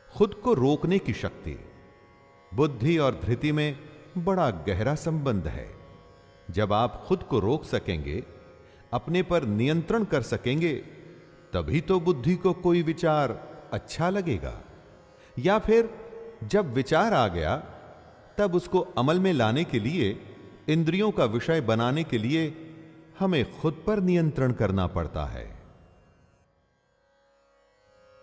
खुद को रोकने की शक्ति। बुद्धि और धृति में बड़ा गहरा संबंध है। जब आप खुद को रोक सकेंगे, अपने पर नियंत्रण कर सकेंगे, तभी तो बुद्धि को कोई विचार अच्छा लगेगा। या फिर जब विचार आ गया, तब उसको अमल में लाने के लिए, इंद्रियों का विषय बनाने के लिए हमें खुद पर नियंत्रण करना पड़ता है।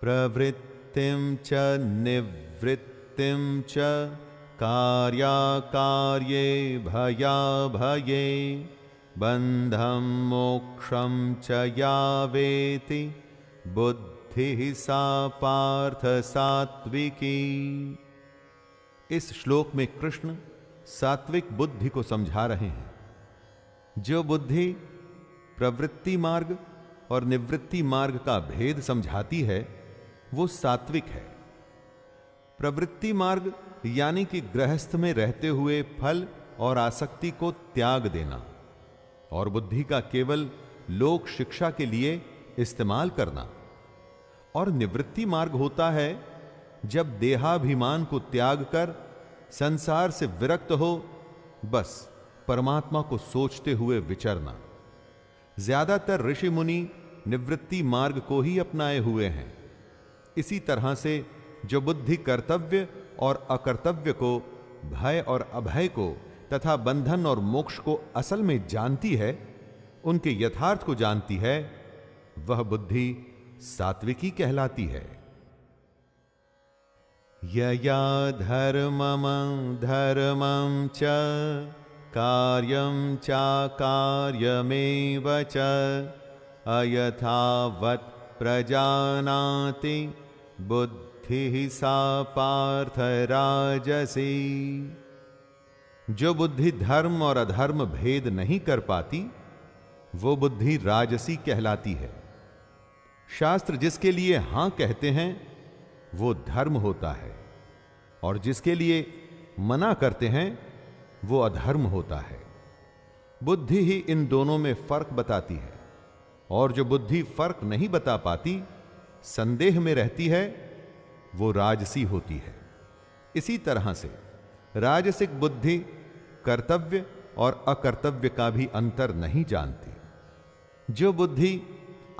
प्रवृत्तिं च निवृत्तिं च कार्याकार्ये भयाभये बंधं मोक्षं च या वेति बुद्धिः सा पार्थ सात्विकी। इस श्लोक में कृष्ण सात्विक बुद्धि को समझा रहे हैं। जो बुद्धि प्रवृत्ति मार्ग और निवृत्ति मार्ग का भेद समझाती है, वो सात्विक है। प्रवृत्ति मार्ग यानी कि गृहस्थ में रहते हुए फल और आसक्ति को त्याग देना, और बुद्धि का केवल लोक शिक्षा के लिए इस्तेमाल करना। और निवृत्ति मार्ग होता है जब देहाभिमान को त्याग कर संसार से विरक्त हो, बस परमात्मा को सोचते हुए विचरना। ज्यादातर ऋषि मुनि निवृत्ति मार्ग को ही अपनाए हुए हैं। इसी तरह से जो बुद्धि कर्तव्य और अकर्तव्य को, भय और अभय को तथा बंधन और मोक्ष को असल में जानती है, उनके यथार्थ को जानती है, वह बुद्धि सात्विकी कहलाती है। यया धर्मं धर्मं च कार्यं चाकार्यमेव च अयथावत् प्रजानाति बुद्धिः सा पार्थ राजसी। जो बुद्धि धर्म और अधर्म भेद नहीं कर पाती, वो बुद्धि राजसी कहलाती है। शास्त्र जिसके लिए हां कहते हैं, वो धर्म होता है, और जिसके लिए मना करते हैं, वो अधर्म होता है। बुद्धि ही इन दोनों में फर्क बताती है, और जो बुद्धि फर्क नहीं बता पाती, संदेह में रहती है, वो राजसी होती है। इसी तरह से राजसिक बुद्धि कर्तव्य और अकर्तव्य का भी अंतर नहीं जानती। जो बुद्धि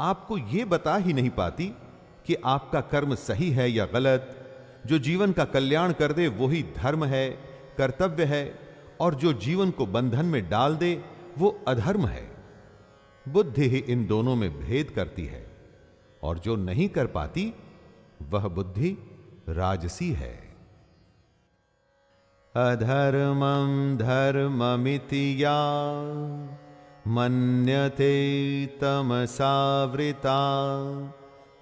आपको यह बता ही नहीं पाती कि आपका कर्म सही है या गलत, जो जीवन का कल्याण कर दे वही धर्म है, कर्तव्य है, और जो जीवन को बंधन में डाल दे वो अधर्म है। बुद्धि ही इन दोनों में भेद करती है, और जो नहीं कर पाती वह बुद्धि राजसी है। अधर्मं धर्ममिति या मन्यते तमसावृता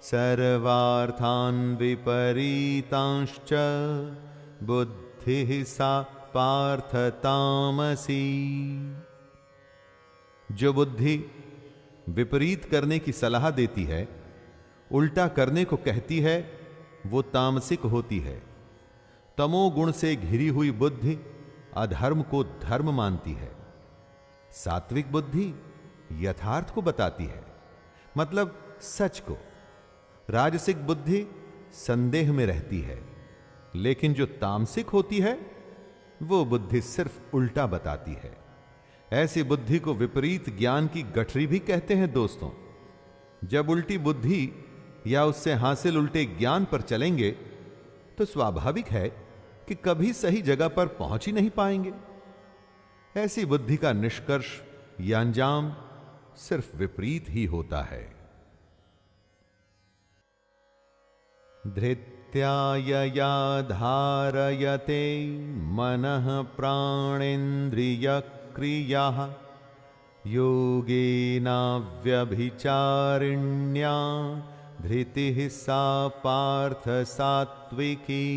सर्वार्थान् विपरीतांश्च बुद्धिः सा पार्थ तामसी। जो बुद्धि विपरीत करने की सलाह देती है, उल्टा करने को कहती है, वो तामसिक होती है। तमोगुण से घिरी हुई बुद्धि अधर्म को धर्म मानती है। सात्विक बुद्धि यथार्थ को बताती है, मतलब सच को। राजसिक बुद्धि संदेह में रहती है, लेकिन जो तामसिक होती है वो बुद्धि सिर्फ उल्टा बताती है। ऐसी बुद्धि को विपरीत ज्ञान की गठरी भी कहते हैं दोस्तों। जब उल्टी बुद्धि या उससे हासिल उल्टे ज्ञान पर चलेंगे तो स्वाभाविक है कि कभी सही जगह पर पहुंच ही नहीं पाएंगे। ऐसी बुद्धि का निष्कर्ष या अंजाम सिर्फ विपरीत ही होता है। धृत्यायया धारयते मनः प्राणेन्द्रिय क्रियाः योगेनाव्यभिचारिण्या धृतिः सा पार्थ सात्विकी।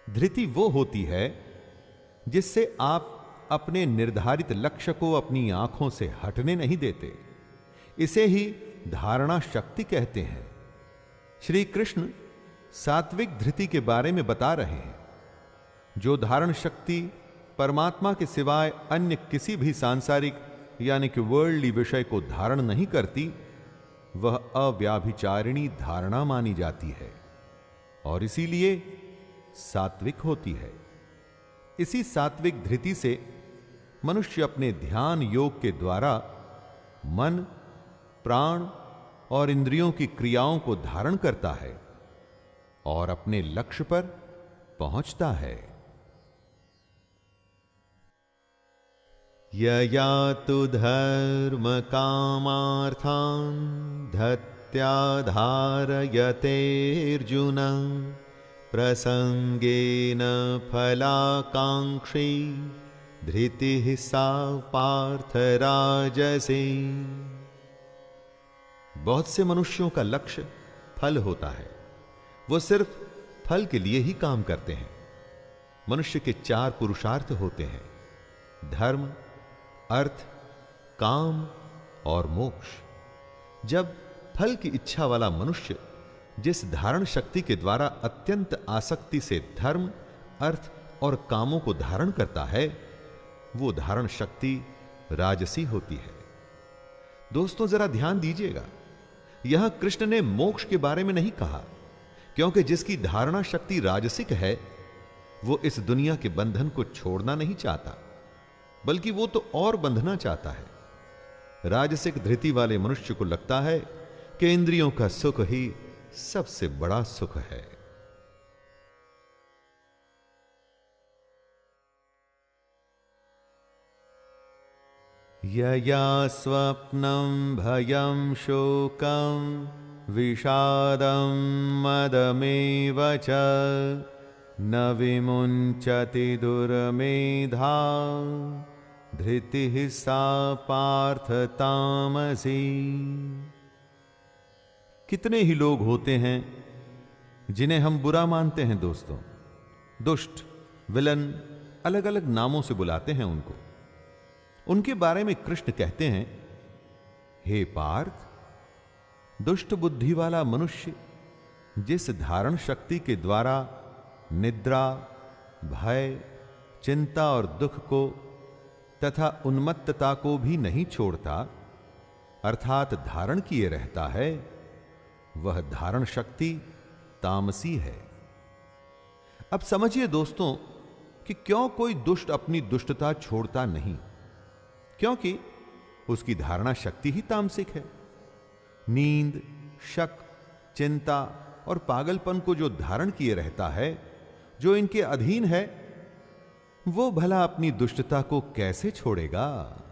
धृति वो होती है जिससे आप अपने निर्धारित लक्ष्य को अपनी आंखों से हटने नहीं देते। इसे ही धारणा शक्ति कहते हैं। श्री कृष्ण सात्विक धृति के बारे में बता रहे हैं। जो धारण शक्ति परमात्मा के सिवाय अन्य किसी भी सांसारिक यानी कि वर्ल्डली विषय को धारण नहीं करती, वह अव्याभिचारिणी धारणा मानी जाती है और इसीलिए सात्विक होती है। इसी सात्विक धृति से मनुष्य अपने ध्यान योग के द्वारा मन, प्राण और इंद्रियों की क्रियाओं को धारण करता है और अपने लक्ष्य पर पहुंचता है। यया तु धर्म कामार्थान् धत्या धारयतेऽर्जुन प्रसंगेन फलाकांक्षी धृतिः सा पार्थ राजसी। बहुत से मनुष्यों का लक्ष्य फल होता है। वो सिर्फ फल के लिए ही काम करते हैं। मनुष्य के 4 पुरुषार्थ होते हैं: धर्म, अर्थ, काम और मोक्ष। जब फल की इच्छा वाला मनुष्य जिस धारण शक्ति के द्वारा अत्यंत आसक्ति से धर्म, अर्थ और कामों को धारण करता है, वो धारण शक्ति राजसी होती है। दोस्तों जरा ध्यान दीजिएगा, यहां कृष्ण ने मोक्ष के बारे में नहीं कहा, क्योंकि जिसकी धारणा शक्ति राजसिक है वो इस दुनिया के बंधन को छोड़ना नहीं चाहता, बल्कि वो तो और बंधना चाहता है। राजसिक धृति वाले मनुष्य को लगता है कि इंद्रियों का सुख ही सबसे बड़ा सुख है। यया स्वप्नं भयं शोकं विषादं मदमेव च न विमुञ्चति दुर्मेधा धृतिः सा पार्थ तामसी। कितने ही लोग होते हैं जिन्हें हम बुरा मानते हैं दोस्तों। दुष्ट, विलन, अलग अलग नामों से बुलाते हैं उनको। उनके बारे में कृष्ण कहते हैं, हे पार्थ, दुष्ट बुद्धि वाला मनुष्य जिस धारण शक्ति के द्वारा निद्रा, भय, चिंता और दुख को तथा उन्मत्तता को भी नहीं छोड़ता, अर्थात धारण किए रहता है, वह धारण शक्ति तामसी है। अब समझिए दोस्तों कि क्यों कोई दुष्ट अपनी दुष्टता छोड़ता नहीं, क्योंकि उसकी धारणा शक्ति ही तामसिक है। नींद, शक, चिंता और पागलपन को जो धारण किए रहता है, जो इनके अधीन है, वो भला अपनी दुष्टता को कैसे छोड़ेगा।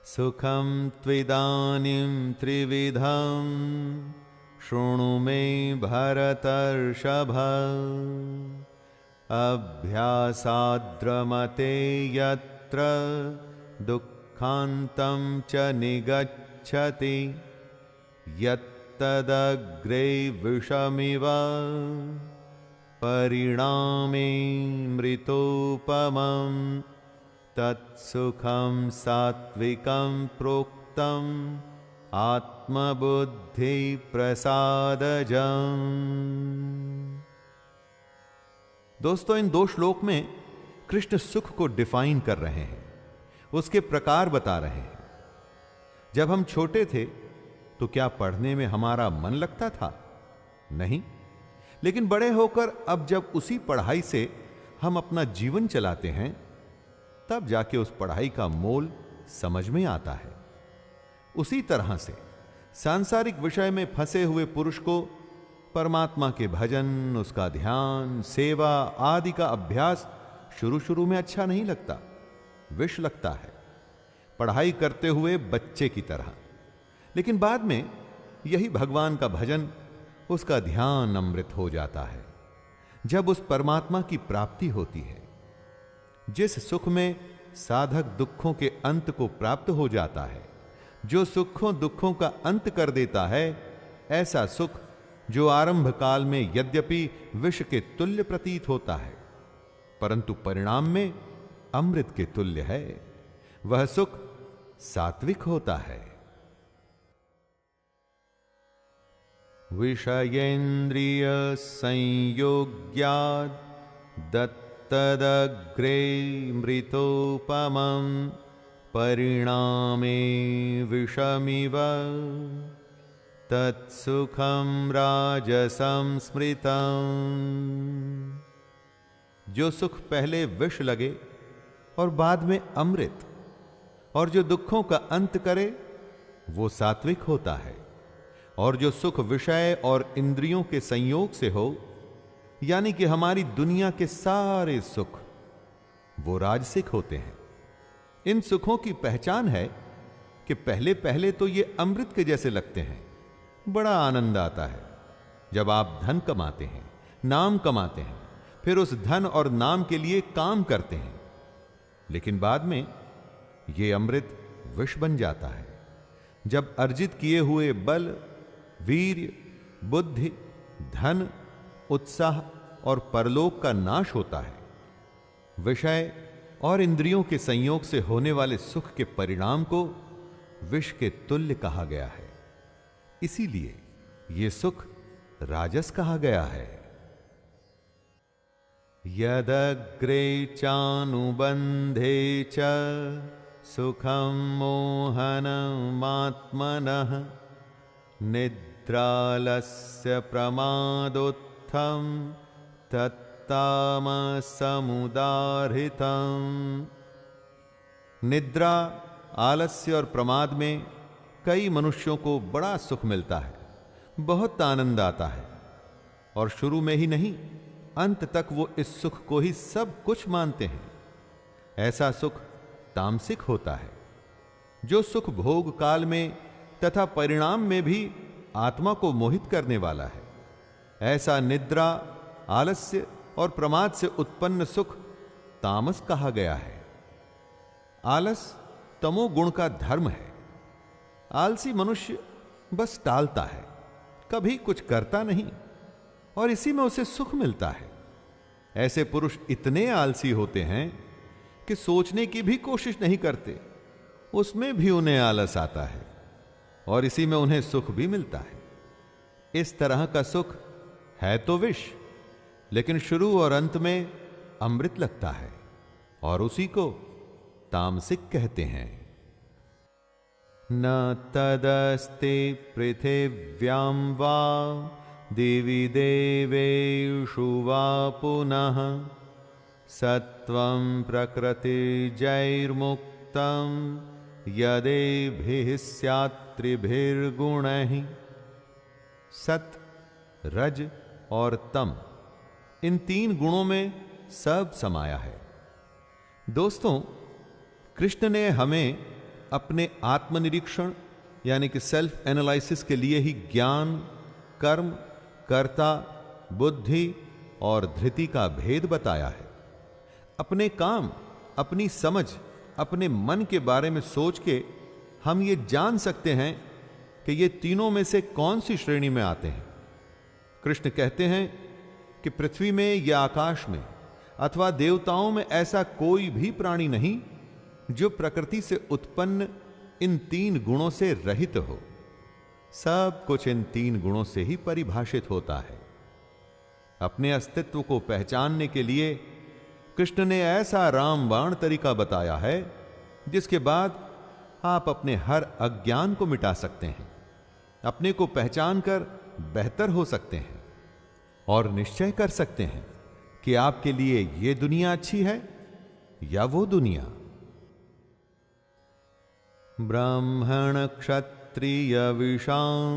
सुखम त्विदानीं त्रिविधम शृणु मे भरतर्षभ, अभ्यासाद्रमते यत्र दुःखान्तं च निगच्छति, यत्तदग्रे विषमिव परिणामे मृतोपमं, तत्सुखं सात्विकं प्रोक्तम् आत्मबुद्धि प्रसादजम्। दोस्तों, इन 2 श्लोक में कृष्ण सुख को डिफाइन कर रहे हैं, उसके प्रकार बता रहे हैं। जब हम छोटे थे तो क्या पढ़ने में हमारा मन लगता था? नहीं। लेकिन बड़े होकर अब जब उसी पढ़ाई से हम अपना जीवन चलाते हैं, तब जाके उस पढ़ाई का मोल समझ में आता है। उसी तरह से सांसारिक विषय में फंसे हुए पुरुष को परमात्मा के भजन, उसका ध्यान, सेवा आदि का अभ्यास शुरू शुरू में अच्छा नहीं लगता, विष लगता है, पढ़ाई करते हुए बच्चे की तरह। लेकिन बाद में यही भगवान का भजन, उसका ध्यान अमृत हो जाता है, जब उस परमात्मा की प्राप्ति होती है। जिस सुख में साधक दुखों के अंत को प्राप्त हो जाता है, जो सुखों दुखों का अंत कर देता है, ऐसा सुख जो आरंभ काल में यद्यपि विष के तुल्य प्रतीत होता है, परंतु परिणाम में अमृत के तुल्य है, वह सुख सात्विक होता है। विषयेन्द्रिय संयोग्याद् दत्तदग्रे मृतोपमं, परिणामे विषमिव तत्सुखम राजसं स्मृतम्। जो सुख पहले विष लगे और बाद में अमृत, और जो दुखों का अंत करे, वो सात्विक होता है। और जो सुख विषय और इंद्रियों के संयोग से हो, यानी कि हमारी दुनिया के सारे सुख, वो राजसिक होते हैं। इन सुखों की पहचान है कि पहले पहले तो ये अमृत के जैसे लगते हैं, बड़ा आनंद आता है जब आप धन कमाते हैं, नाम कमाते हैं, फिर उस धन और नाम के लिए काम करते हैं। लेकिन बाद में ये अमृत विष बन जाता है, जब अर्जित किए हुए बल, वीर्य, बुद्धि, धन, उत्साह और परलोक का नाश होता है। विषय और इंद्रियों के संयोग से होने वाले सुख के परिणाम को विष के तुल्य कहा गया है। इसीलिए यह सुख राजस कहा गया है। यदग्रे चानुबंधे च सुखम मोहनमात्मनः, निद्रालस्य प्रमादोत्थम तत्तामसमुदाहृतम्। निद्रा, आलस्य और प्रमाद में कई मनुष्यों को बड़ा सुख मिलता है, बहुत आनंद आता है, और शुरू में ही नहीं, अंत तक वो इस सुख को ही सब कुछ मानते हैं। ऐसा सुख तामसिक होता है। जो सुख भोग काल में तथा परिणाम में भी आत्मा को मोहित करने वाला है, ऐसा निद्रा, आलस्य और प्रमाद से उत्पन्न सुख तामस कहा गया है। आलस तमोगुण का धर्म है। आलसी मनुष्य बस टालता है, कभी कुछ करता नहीं, और इसी में उसे सुख मिलता है। ऐसे पुरुष इतने आलसी होते हैं कि सोचने की भी कोशिश नहीं करते, उसमें भी उन्हें आलस आता है, और इसी में उन्हें सुख भी मिलता है। इस तरह का सुख है तो विष, लेकिन शुरू और अंत में अमृत लगता है और उसी को तामसिक कहते हैं। न तदस्ति पृथिव्यां वा दिवि देवेषु वा पुनः सत्वं प्रकृतिजैर्मुक्तं यदेभिः स्यात् त्रिभिर्गुणैः। सत, रज और तम, इन 3 गुणों में सब समाया है। दोस्तों, कृष्ण ने हमें अपने आत्मनिरीक्षण यानी कि सेल्फ एनालिसिस के लिए ही ज्ञान, कर्म, कर्ता, बुद्धि और धृति का भेद बताया है। अपने काम, अपनी समझ, अपने मन के बारे में सोच के हम ये जान सकते हैं कि ये तीनों में से कौन सी श्रेणी में आते हैं। कृष्ण कहते हैं कि पृथ्वी में या आकाश में अथवा देवताओं में ऐसा कोई भी प्राणी नहीं जो प्रकृति से उत्पन्न इन 3 गुणों से रहित हो। सब कुछ इन 3 गुणों से ही परिभाषित होता है। अपने अस्तित्व को पहचानने के लिए कृष्ण ने ऐसा रामबाण तरीका बताया है जिसके बाद आप अपने हर अज्ञान को मिटा सकते हैं, अपने को पहचान कर बेहतर हो सकते हैं और निश्चय कर सकते हैं कि आपके लिए यह दुनिया अच्छी है या वो दुनिया। ब्राह्मण क्षत्रिय विषां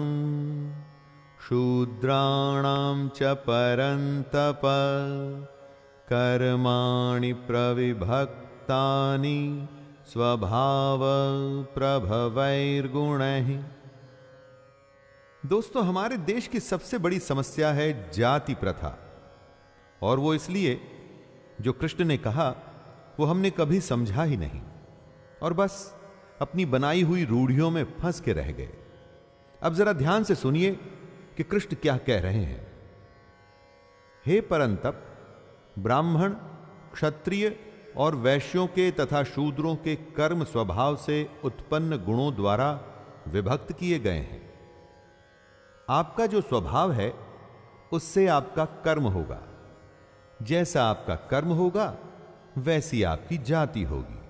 शूद्राणां च परन्तप कर्माणि प्रविभक्तानि स्वभाव प्रभवैर्गुणैः। दोस्तों, हमारे देश की सबसे बड़ी समस्या है जाति प्रथा, और वो इसलिए जो कृष्ण ने कहा वो हमने कभी समझा ही नहीं और बस अपनी बनाई हुई रूढ़ियों में फंस के रह गए। अब जरा ध्यान से सुनिए कि कृष्ण क्या कह रहे हैं। हे परंतप, ब्राह्मण, क्षत्रिय और वैश्यों के तथा शूद्रों के कर्म स्वभाव से उत्पन्न गुणों द्वारा विभक्त किए गए हैं। आपका जो स्वभाव है उससे आपका कर्म होगा। जैसा आपका कर्म होगा वैसी आपकी जाति होगी।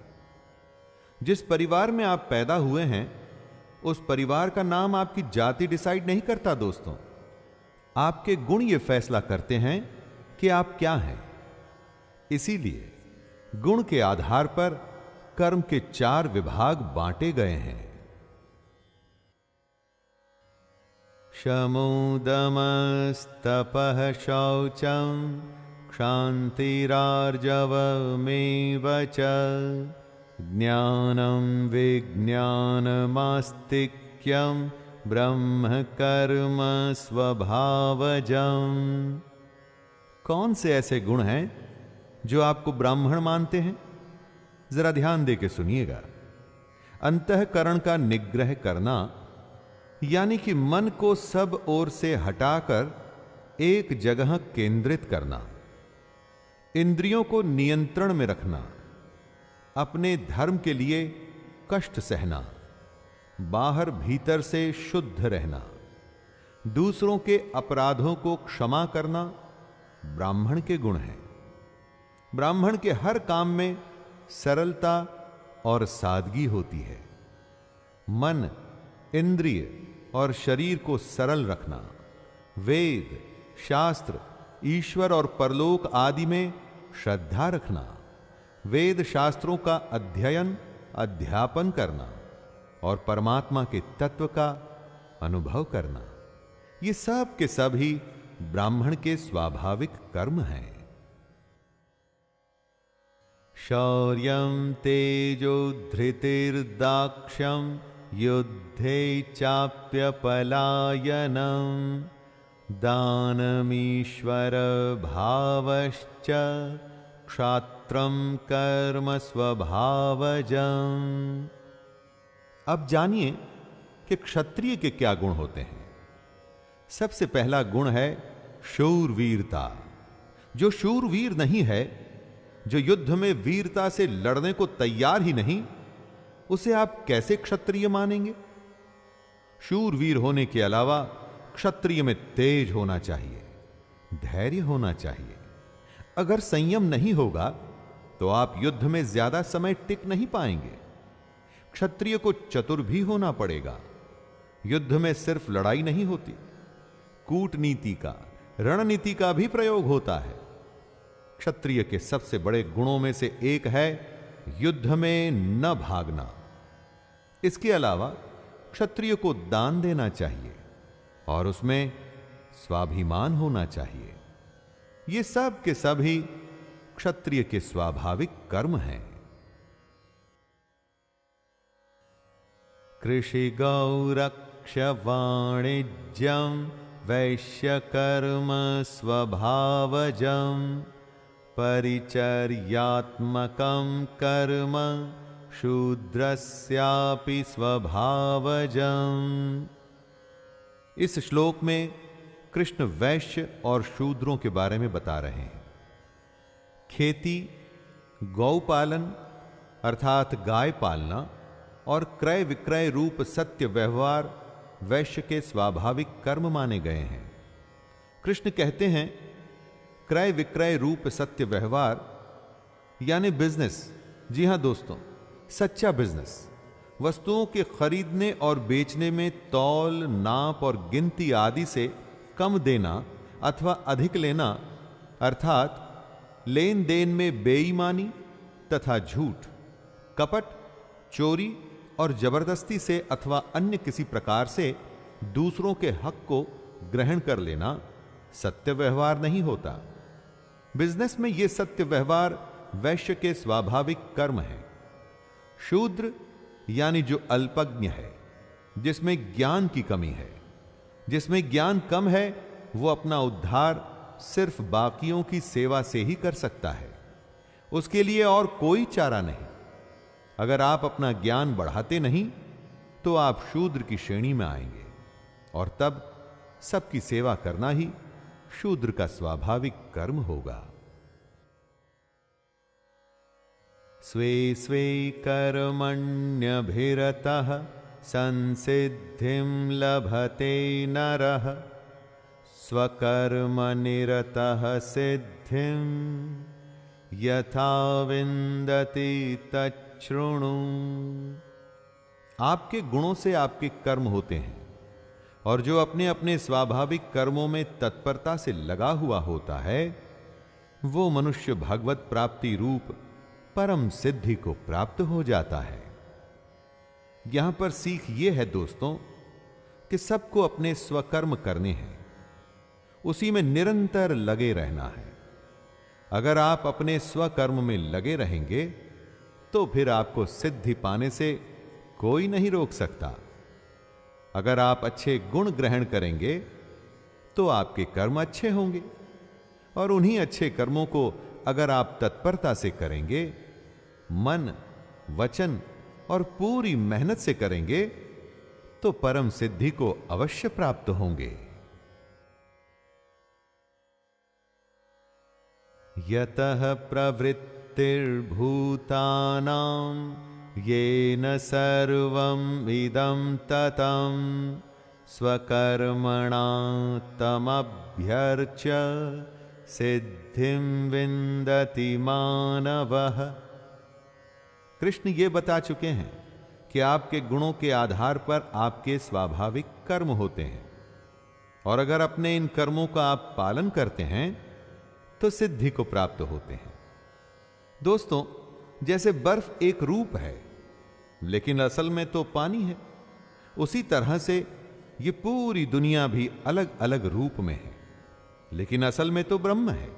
जिस परिवार में आप पैदा हुए हैं उस परिवार का नाम आपकी जाति डिसाइड नहीं करता। दोस्तों, आपके गुण ये फैसला करते हैं कि आप क्या हैं। इसीलिए गुण के आधार पर कर्म के 4 विभाग बांटे गए हैं। शमोदमस्तपः शौचं क्षान्तिरार्जवमेव च ज्ञानं विज्ञानमास्तिक्यं ब्रह्म कर्म स्वभावजम्। कौन से ऐसे गुण हैं जो आपको ब्राह्मण मानते हैं? जरा ध्यान दे के सुनिएगा। अंतःकरण का निग्रह करना यानी कि मन को सब ओर से हटाकर एक जगह केंद्रित करना, इंद्रियों को नियंत्रण में रखना, अपने धर्म के लिए कष्ट सहना, बाहर भीतर से शुद्ध रहना, दूसरों के अपराधों को क्षमा करना ब्राह्मण के गुण हैं। ब्राह्मण के हर काम में सरलता और सादगी होती है। मन, इंद्रिय और शरीर को सरल रखना, वेद, शास्त्र, ईश्वर और परलोक आदि में श्रद्धा रखना, वेद शास्त्रों का अध्ययन, अध्यापन करना और परमात्मा के तत्व का अनुभव करना, ये सब के सब ही ब्राह्मण के स्वाभाविक कर्म हैं। शौर्यं तेजो धृतिर्दाक्ष्यं युद्धे चाप्यपलायनं दानमीश्वर भावश्च क्षात्रं कर्म स्वभावजम्। अब जानिए कि क्षत्रिय के क्या गुण होते हैं। सबसे पहला गुण है शूरवीरता। जो शूरवीर नहीं है, जो युद्ध में वीरता से लड़ने को तैयार ही नहीं, उसे आप कैसे क्षत्रिय मानेंगे? शूरवीर होने के अलावा क्षत्रिय में तेज होना चाहिए, धैर्य होना चाहिए, अगर संयम नहीं होगा तो आप युद्ध में ज्यादा समय टिक नहीं पाएंगे। क्षत्रिय को चतुर भी होना पड़ेगा। युद्ध में सिर्फ लड़ाई नहीं होती, कूटनीति का, रणनीति का भी प्रयोग होता है। क्षत्रिय के सबसे बड़े गुणों में से एक है युद्ध में न भागना। इसके अलावा क्षत्रिय को दान देना चाहिए और उसमें स्वाभिमान होना चाहिए। ये सब के सभी क्षत्रिय के स्वाभाविक कर्म हैं। कृषि गौरक्ष वाणिज्यम वैश्य कर्म स्वभावजम परिचर्यात्मकं कर्म शूद्रस्यापि स्वभावजम। इस श्लोक में कृष्ण वैश्य और शूद्रों के बारे में बता रहे हैं। खेती, गौपालन अर्थात गाय पालना और क्रय विक्रय रूप सत्य व्यवहार वैश्य के स्वाभाविक कर्म माने गए हैं। कृष्ण कहते हैं क्रय विक्रय रूप सत्य व्यवहार यानी बिजनेस। जी हां दोस्तों, सच्चा बिजनेस वस्तुओं के खरीदने और बेचने में तौल, नाप और गिनती आदि से कम देना अथवा अधिक लेना अर्थात लेन देन में बेईमानी तथा झूठ, कपट, चोरी और जबरदस्ती से अथवा अन्य किसी प्रकार से दूसरों के हक को ग्रहण कर लेना सत्य व्यवहार नहीं होता। बिजनेस में यह सत्य व्यवहार वैश्य के स्वाभाविक कर्म है। शूद्र यानी जो अल्पज्ञ है, जिसमें ज्ञान की कमी है, जिसमें ज्ञान कम है, वो अपना उद्धार सिर्फ बाकियों की सेवा से ही कर सकता है। उसके लिए और कोई चारा नहीं। अगर आप अपना ज्ञान बढ़ाते नहीं तो आप शूद्र की श्रेणी में आएंगे और तब सबकी सेवा करना ही शूद्र का स्वाभाविक कर्म होगा। स्वे स्वे कर्मण्यभिरतः संसिद्धिं लभते नरः स्वकर्मनिरतः सिद्धिं यथा विन्दति तच्छृणु। आपके गुणों से आपके कर्म होते हैं और जो अपने अपने स्वाभाविक कर्मों में तत्परता से लगा हुआ होता है वो मनुष्य भगवत प्राप्ति रूप परम सिद्धि को प्राप्त हो जाता है। यहां पर सीख यह है दोस्तों कि सबको अपने स्वकर्म करने हैं, उसी में निरंतर लगे रहना है। अगर आप अपने स्वकर्म में लगे रहेंगे तो फिर आपको सिद्धि पाने से कोई नहीं रोक सकता। अगर आप अच्छे गुण ग्रहण करेंगे तो आपके कर्म अच्छे होंगे और उन्हीं अच्छे कर्मों को अगर आप तत्परता से करेंगे, मन, वचन और पूरी मेहनत से करेंगे तो परम सिद्धि को अवश्य प्राप्त होंगे। यतः प्रवृत्तिर्भूतानां येन सर्वं इदं ततं स्वकर्मणा तमभ्यर्च्य सिद्धिं विन्दति मानवः। कृष्ण ये बता चुके हैं कि आपके गुणों के आधार पर आपके स्वाभाविक कर्म होते हैं और अगर अपने इन कर्मों का आप पालन करते हैं तो सिद्धि को प्राप्त होते हैं। दोस्तों, जैसे बर्फ एक रूप है लेकिन असल में तो पानी है, उसी तरह से ये पूरी दुनिया भी अलग अलग रूप में है लेकिन असल में तो ब्रह्म है।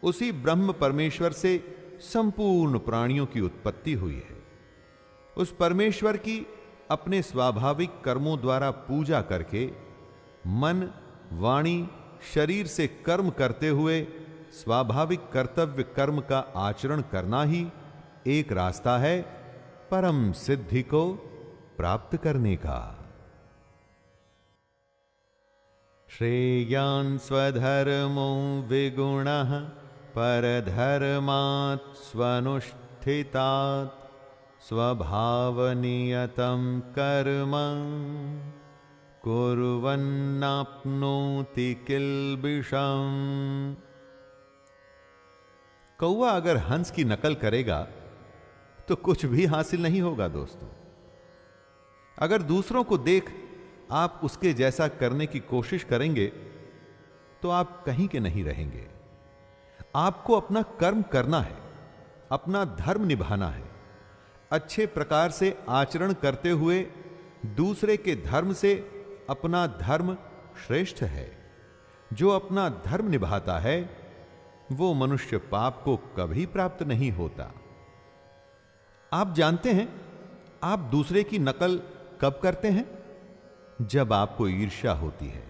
उसी ब्रह्म परमेश्वर से संपूर्ण प्राणियों की उत्पत्ति हुई है। उस परमेश्वर की अपने स्वाभाविक कर्मों द्वारा पूजा करके मन, वाणी, शरीर से कर्म करते हुए स्वाभाविक कर्तव्य कर्म का आचरण करना ही एक रास्ता है परम सिद्धि को प्राप्त करने का। श्रेयान् स्वधर्मो विगुणः परधर्मात् स्वनुष्ठितात् स्वभावनियतं कर्म कुर्वन्नाप्नोति किल्बिषम्। कौवा अगर हंस की नकल करेगा तो कुछ भी हासिल नहीं होगा दोस्तों। अगर दूसरों को देख आप उसके जैसा करने की कोशिश करेंगे तो आप कहीं के नहीं रहेंगे। आपको अपना कर्म करना है, अपना धर्म निभाना है। अच्छे प्रकार से आचरण करते हुए दूसरे के धर्म से अपना धर्म श्रेष्ठ है। जो अपना धर्म निभाता है वो मनुष्य पाप को कभी प्राप्त नहीं होता। आप जानते हैं आप दूसरे की नकल कब करते हैं? जब आपको ईर्ष्या होती है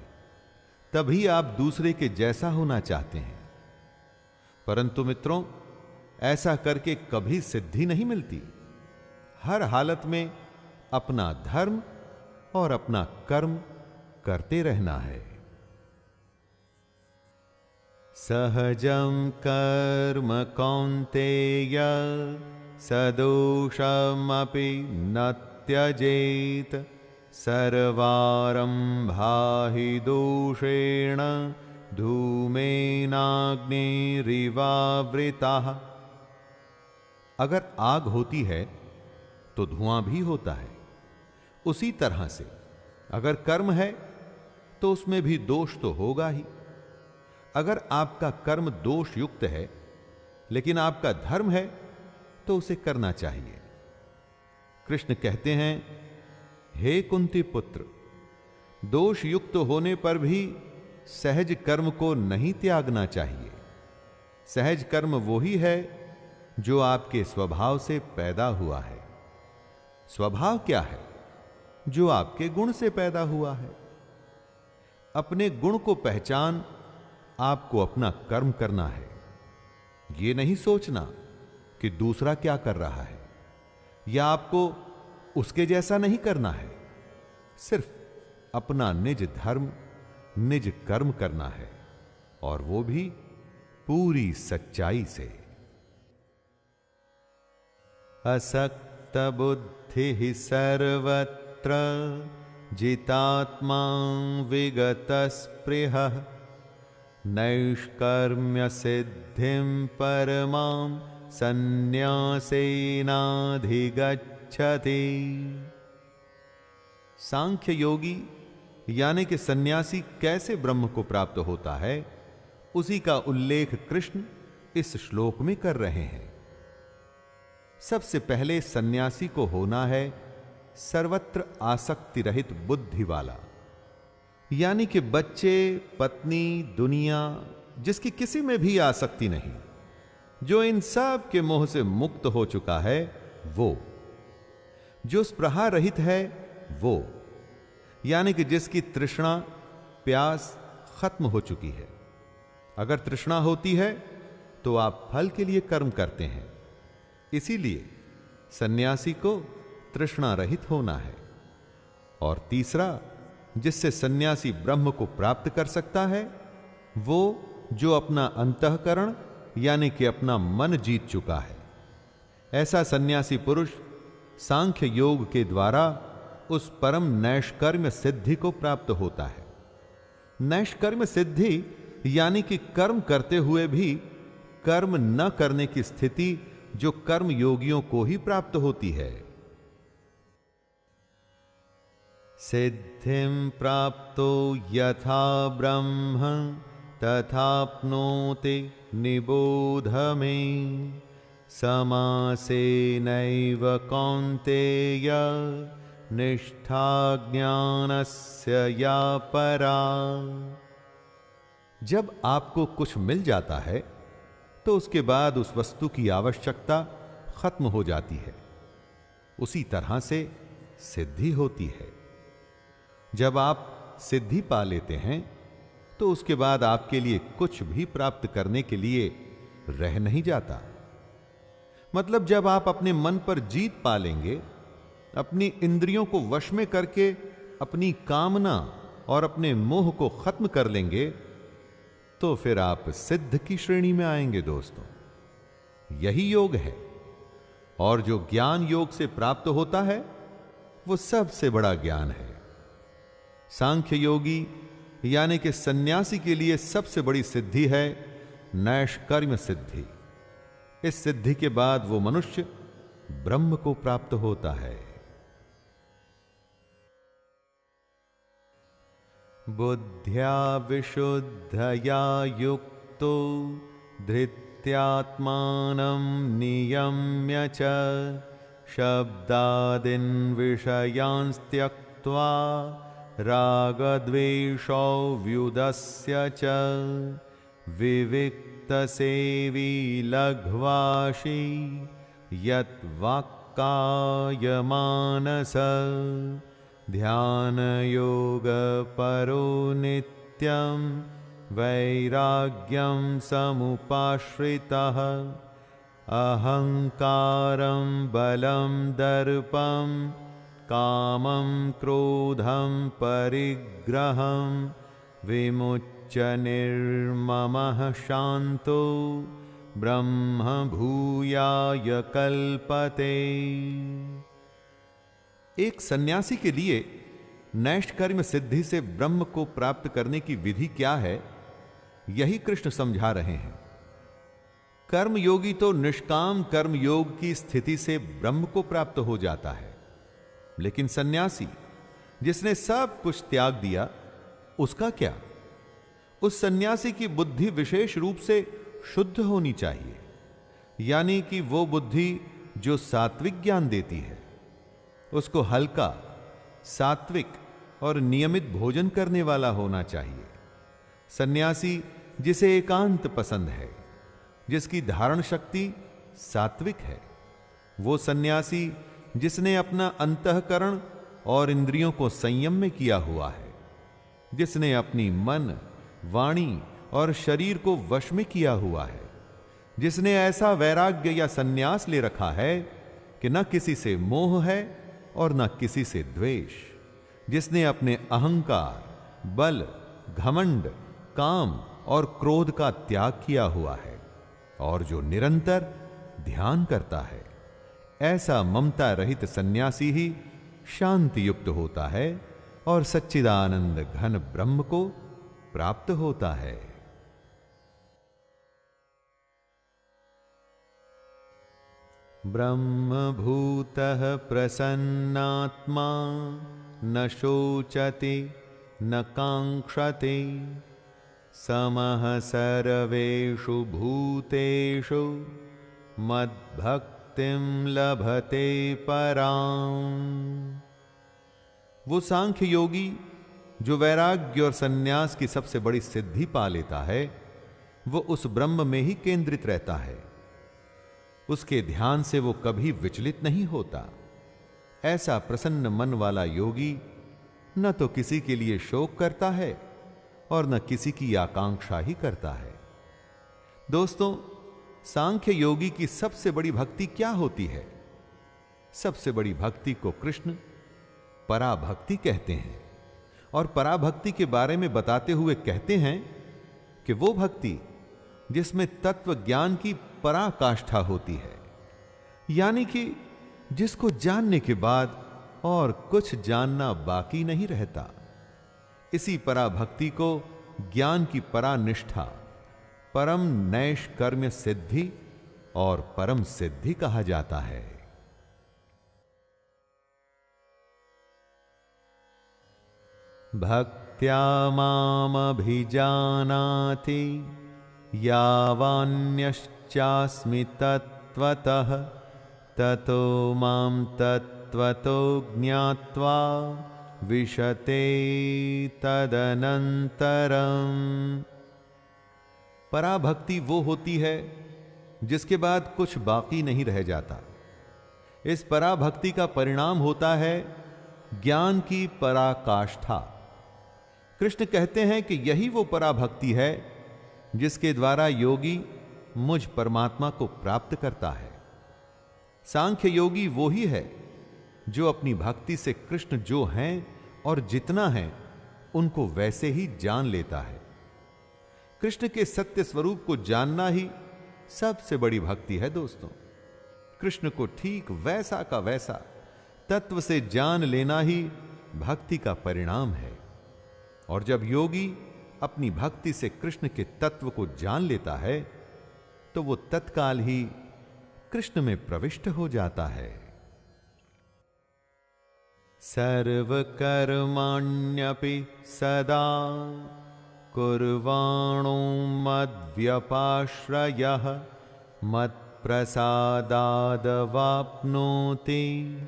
तभी आप दूसरे के जैसा होना चाहते हैं। परंतु मित्रों, ऐसा करके कभी सिद्धि नहीं मिलती। हर हालत में अपना धर्म और अपना कर्म करते रहना है। सहजं कर्म कौन्तेय सदोषमपि न त्यजेत सर्वारंभा हि दोषेण धूमेनाग्निरिवावृताः। अगर आग होती है तो धुआं भी होता है। उसी तरह से अगर कर्म है तो उसमें भी दोष तो होगा ही। अगर आपका कर्म दोष युक्त है लेकिन आपका धर्म है तो उसे करना चाहिए। कृष्ण कहते हैं, हे कुंती पुत्र, दोष युक्त होने पर भी सहज कर्म को नहीं त्यागना चाहिए। सहज कर्म वही है जो आपके स्वभाव से पैदा हुआ है। स्वभाव क्या है? जो आपके गुण से पैदा हुआ है। अपने गुण को पहचान आपको अपना कर्म करना है। यह नहीं सोचना कि दूसरा क्या कर रहा है या आपको उसके जैसा नहीं करना है। सिर्फ अपना निज धर्म, निज कर्म करना है, और वो भी पूरी सच्चाई से। असक्त बुद्धि सर्वत्र जितात्मा विगत स्पृहः नैष्कर्म्य सिद्धिं परमां संन्यासेनाधिगच्छति। सांख्य योगी यानी कि सन्यासी कैसे ब्रह्म को प्राप्त होता है, उसी का उल्लेख कृष्ण इस श्लोक में कर रहे हैं। सबसे पहले सन्यासी को होना है सर्वत्र आसक्ति रहित बुद्धि वाला, यानी कि बच्चे, पत्नी, दुनिया, जिसकी किसी में भी आसक्ति नहीं, जो इन सब के मोह से मुक्त हो चुका है, वो जो स्पृहा रहित है, वो यानी कि जिसकी तृष्णा, प्यास खत्म हो चुकी है। अगर तृष्णा होती है तो आप फल के लिए कर्म करते हैं। इसीलिए सन्यासी को तृष्णा रहित होना है। और तीसरा, जिससे सन्यासी ब्रह्म को प्राप्त कर सकता है, वो जो अपना अंतःकरण यानी कि अपना मन जीत चुका है। ऐसा सन्यासी पुरुष सांख्य योग के द्वारा उस परम नैष्कर्म्य सिद्धि को प्राप्त होता है। नैष्कर्म्य सिद्धि यानी कि कर्म करते हुए भी कर्म न करने की स्थिति, जो कर्म योगियों को ही प्राप्त होती है। सिद्धिं प्राप्तो यथा ब्रह्म तथाप्नोति निबोध मे समासेनैव कौन्तेय निष्ठा ज्ञानस्य या परा। जब आपको कुछ मिल जाता है तो उसके बाद उस वस्तु की आवश्यकता खत्म हो जाती है। उसी तरह से सिद्धि होती है। जब आप सिद्धि पा लेते हैं तो उसके बाद आपके लिए कुछ भी प्राप्त करने के लिए रह नहीं जाता। मतलब जब आप अपने मन पर जीत पा लेंगे, अपनी इंद्रियों को वश में करके अपनी कामना और अपने मोह को खत्म कर लेंगे, तो फिर आप सिद्ध की श्रेणी में आएंगे दोस्तों। यही योग है। और जो ज्ञान योग से प्राप्त होता है वो सबसे बड़ा ज्ञान है। सांख्य योगी यानी कि सन्यासी के लिए सबसे बड़ी सिद्धि है नैष्कर्म्य सिद्धि, इस सिद्धि के बाद वो मनुष्य ब्रह्म को प्राप्त होता है। बुद्ध्या विशुद्धया युक्तो धृत्यात्मानं नियम्य च शब्दादीन् विषयान् त्यक्त्वा रागद्वेषौ व्युदस्य च विविक्तसेवी लघ्वाशी यत्वाक्कायमानस ध्यानयोगपरो नित्यं वैराग्यं समुपाश्रितः अहंकारं बलं दर्पं कामं क्रोधं परिग्रहं विमुच्य निर्ममः शांतो ब्रह्म भूयाय कल्पते। एक सन्यासी के लिए नैष्कर्म्य सिद्धि से ब्रह्म को प्राप्त करने की विधि क्या है, यही कृष्ण समझा रहे हैं। कर्म योगी तो निष्काम कर्म योग की स्थिति से ब्रह्म को प्राप्त हो जाता है, लेकिन सन्यासी जिसने सब कुछ त्याग दिया, उसका क्या? उस सन्यासी की बुद्धि विशेष रूप से शुद्ध होनी चाहिए, यानी कि वो बुद्धि जो सात्विक ज्ञान देती है। उसको हल्का, सात्विक और नियमित भोजन करने वाला होना चाहिए। सन्यासी जिसे एकांत पसंद है, जिसकी धारण शक्ति सात्विक है, वो सन्यासी जिसने अपना अंतःकरण और इंद्रियों को संयम में किया हुआ है, जिसने अपनी मन, वाणी और शरीर को वश में किया हुआ है, जिसने ऐसा वैराग्य या सन्यास ले रखा है कि न किसी से मोह है और न किसी से द्वेष, जिसने अपने अहंकार, बल, घमंड, काम और क्रोध का त्याग किया हुआ है और जो निरंतर ध्यान करता है, ऐसा ममता रहित सन्यासी ही शांति युक्त होता है और सच्चिदानंद घन ब्रह्म को प्राप्त होता है। ब्रह्मभूतः प्रसन्नात्मा न शोचति न कांक्षति समः सर्वेषु भूतेषु मद्भक्तिं लभते पराम्। वो सांख्य योगी जो वैराग्य और सन्यास की सबसे बड़ी सिद्धि पा लेता है, वो उस ब्रह्म में ही केंद्रित रहता है। उसके ध्यान से वो कभी विचलित नहीं होता। ऐसा प्रसन्न मन वाला योगी न तो किसी के लिए शोक करता है और न किसी की आकांक्षा ही करता है। दोस्तों, सांख्य योगी की सबसे बड़ी भक्ति क्या होती है? सबसे बड़ी भक्ति को कृष्ण पराभक्ति कहते हैं और पराभक्ति के बारे में बताते हुए कहते हैं कि वो भक्ति जिसमें तत्व ज्ञान की पराकाष्ठा होती है, यानी कि जिसको जानने के बाद और कुछ जानना बाकी नहीं रहता। इसी पराभक्ति को ज्ञान की परानिष्ठा, परम नैष्कर्म्य सिद्धि और परम सिद्धि कहा जाता है। भक्त्या मामभिजानाति यावान्यश्चास्मि तत्त्वतः ततो मां तत्त्वतो ज्ञात्वा विशते तदनन्तरम्। पराभक्ति वो होती है जिसके बाद कुछ बाकी नहीं रह जाता। इस पराभक्ति का परिणाम होता है ज्ञान की पराकाष्ठा। कृष्ण कहते हैं कि यही वो पराभक्ति है जिसके द्वारा योगी मुझ परमात्मा को प्राप्त करता है। सांख्य योगी वो ही है जो अपनी भक्ति से कृष्ण जो हैं और जितना है उनको वैसे ही जान लेता है। कृष्ण के सत्य स्वरूप को जानना ही सबसे बड़ी भक्ति है। दोस्तों, कृष्ण को ठीक वैसा का वैसा तत्व से जान लेना ही भक्ति का परिणाम है। और जब योगी अपनी भक्ति से कृष्ण के तत्व को जान लेता है तो वो तत्काल ही कृष्ण में प्रविष्ट हो जाता है। सर्वकर्माण्यपि सदा कुर्वाणो मद्व्यपाश्रयः मत्प्रसादादवाप्नोति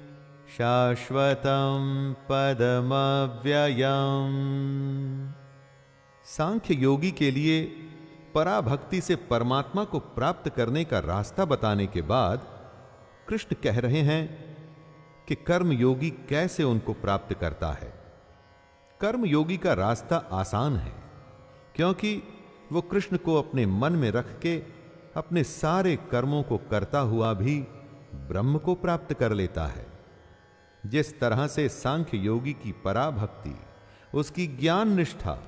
शाश्वतं पदमव्ययम्। सांख्य योगी के लिए पराभक्ति से परमात्मा को प्राप्त करने का रास्ता बताने के बाद कृष्ण कह रहे हैं कि कर्म योगी कैसे उनको प्राप्त करता है। कर्म योगी का रास्ता आसान है, क्योंकि वो कृष्ण को अपने मन में रख के अपने सारे कर्मों को करता हुआ भी ब्रह्म को प्राप्त कर लेता है। जिस तरह से सांख्य योगी की पराभक्ति, उसकी ज्ञान निष्ठा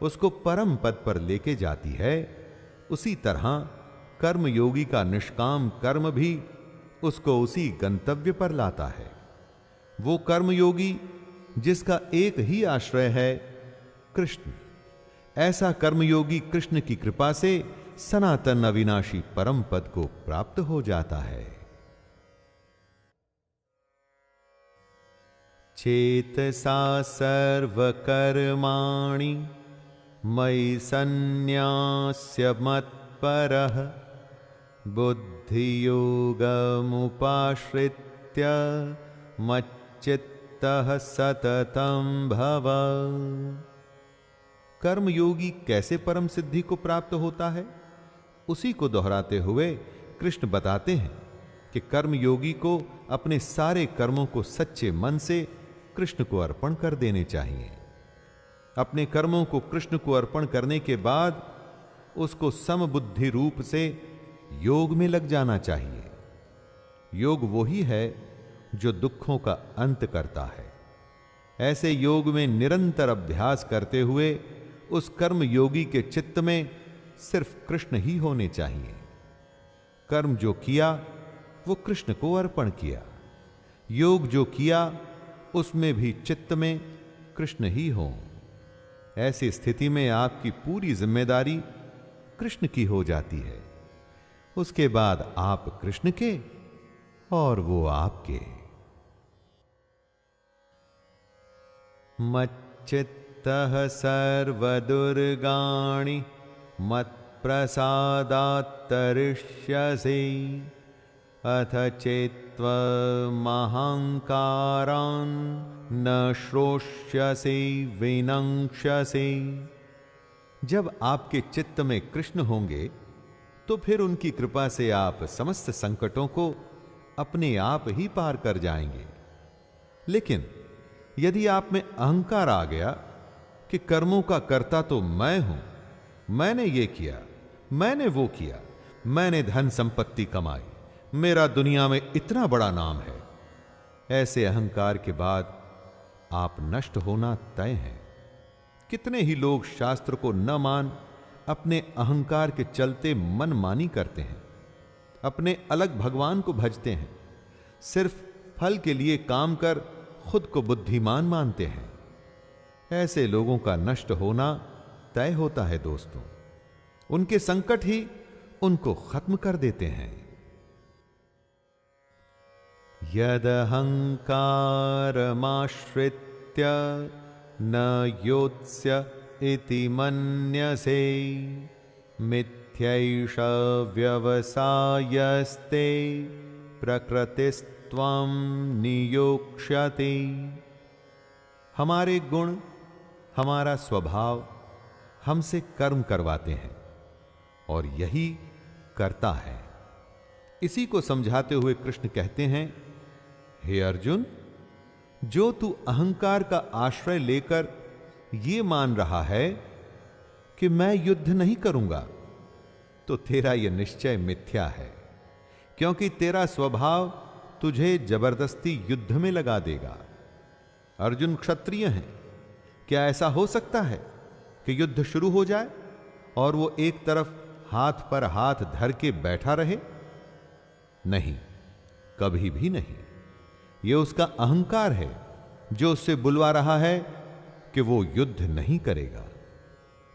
उसको परम पद पर लेके जाती है, उसी तरह कर्म योगी का निष्काम कर्म भी उसको उसी गंतव्य पर लाता है। वो कर्म योगी जिसका एक ही आश्रय है कृष्ण, ऐसा कर्मयोगी कृष्ण की कृपा से सनातन अविनाशी परम पद को प्राप्त हो जाता है। चेतसा सर्वकर्माणि मयि सन्न्यास्य मत्परः बुद्धियोगमुपाश्रित्य मच्चित्तः सततं भव। कर्मयोगी कैसे परम सिद्धि को प्राप्त होता है, उसी को दोहराते हुए कृष्ण बताते हैं कि कर्मयोगी को अपने सारे कर्मों को सच्चे मन से कृष्ण को अर्पण कर देने चाहिए। अपने कर्मों को कृष्ण को अर्पण करने के बाद उसको समबुद्धि रूप से योग में लग जाना चाहिए। योग वही है जो दुखों का अंत करता है। ऐसे योग में निरंतर अभ्यास करते हुए उस कर्म योगी के चित्त में सिर्फ कृष्ण ही होने चाहिए। कर्म जो किया वो कृष्ण को अर्पण किया, योग जो किया उसमें भी चित्त में कृष्ण ही हो। ऐसी स्थिति में आपकी पूरी जिम्मेदारी कृष्ण की हो जाती है। उसके बाद आप कृष्ण के और वो आपके। मच्चित्तः सर्वदुर्गाणि मत्प्रसादात् तरिष्यसि अथ चेत्त्वमहङ्कारान् न श्रोष्यसि विनङ्क्ष्यसि। जब आपके चित्त में कृष्ण होंगे तो फिर उनकी कृपा से आप समस्त संकटों को अपने आप ही पार कर जाएंगे। लेकिन यदि आप में अहंकार आ गया कि कर्मों का कर्ता तो मैं हूं, मैंने ये किया, मैंने वो किया, मैंने धन संपत्ति कमाई, मेरा दुनिया में इतना बड़ा नाम है, ऐसे अहंकार के बाद आप नष्ट होना तय है। कितने ही लोग शास्त्र को न मान अपने अहंकार के चलते मनमानी करते हैं, अपने अलग भगवान को भजते हैं, सिर्फ फल के लिए काम कर खुद को बुद्धिमान मानते हैं। ऐसे लोगों का नष्ट होना तय होता है दोस्तों। उनके संकट ही उनको खत्म कर देते हैं। यदहंकारमाश्रित्य न योत्स्य इति मन्यसे मिथ्यैष व्यवसायस्ते प्रकृतिस्त्वं नियोक्ष्यति। हमारे गुण, हमारा स्वभाव हमसे कर्म करवाते हैं और यही करता है। इसी को समझाते हुए कृष्ण कहते हैं, हे अर्जुन, जो तू अहंकार का आश्रय लेकर ये मान रहा है कि मैं युद्ध नहीं करूंगा, तो तेरा यह निश्चय मिथ्या है, क्योंकि तेरा स्वभाव तुझे जबरदस्ती युद्ध में लगा देगा। अर्जुन क्षत्रिय हैं, क्या ऐसा हो सकता है कि युद्ध शुरू हो जाए और वो एक तरफ हाथ पर हाथ धर के बैठा रहे? नहीं, कभी भी नहीं। यह उसका अहंकार है जो उससे बुलवा रहा है कि वो युद्ध नहीं करेगा।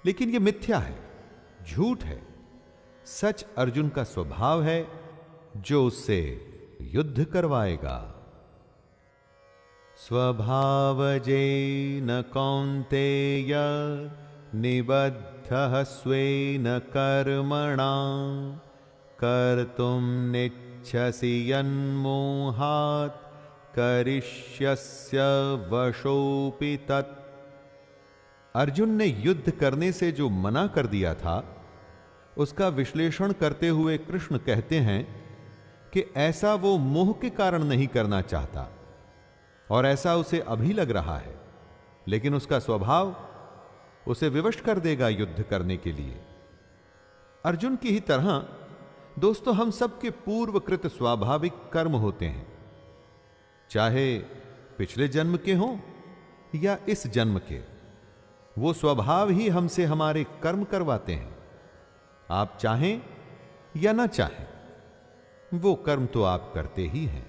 लेकिन यह मिथ्या है, झूठ है। सच अर्जुन का स्वभाव है जो उससे युद्ध करवाएगा। स्वभावजेन कौन्तेय निबद्धः स्वेन कर्मणा कर्तुं नेच्छसि यन्मोहात् करिष्यस्य वशोऽपि तत्। अर्जुन ने युद्ध करने से जो मना कर दिया था, उसका विश्लेषण करते हुए कृष्ण कहते हैं कि ऐसा वो मोह के कारण नहीं करना चाहता, और ऐसा उसे अभी लग रहा है, लेकिन उसका स्वभाव उसे विवश कर देगा युद्ध करने के लिए। अर्जुन की ही तरह दोस्तों, हम सबके पूर्वकृत स्वाभाविक कर्म होते हैं, चाहे पिछले जन्म के हों या इस जन्म के। वो स्वभाव ही हमसे हमारे कर्म करवाते हैं। आप चाहें या ना चाहें, वो कर्म तो आप करते ही हैं,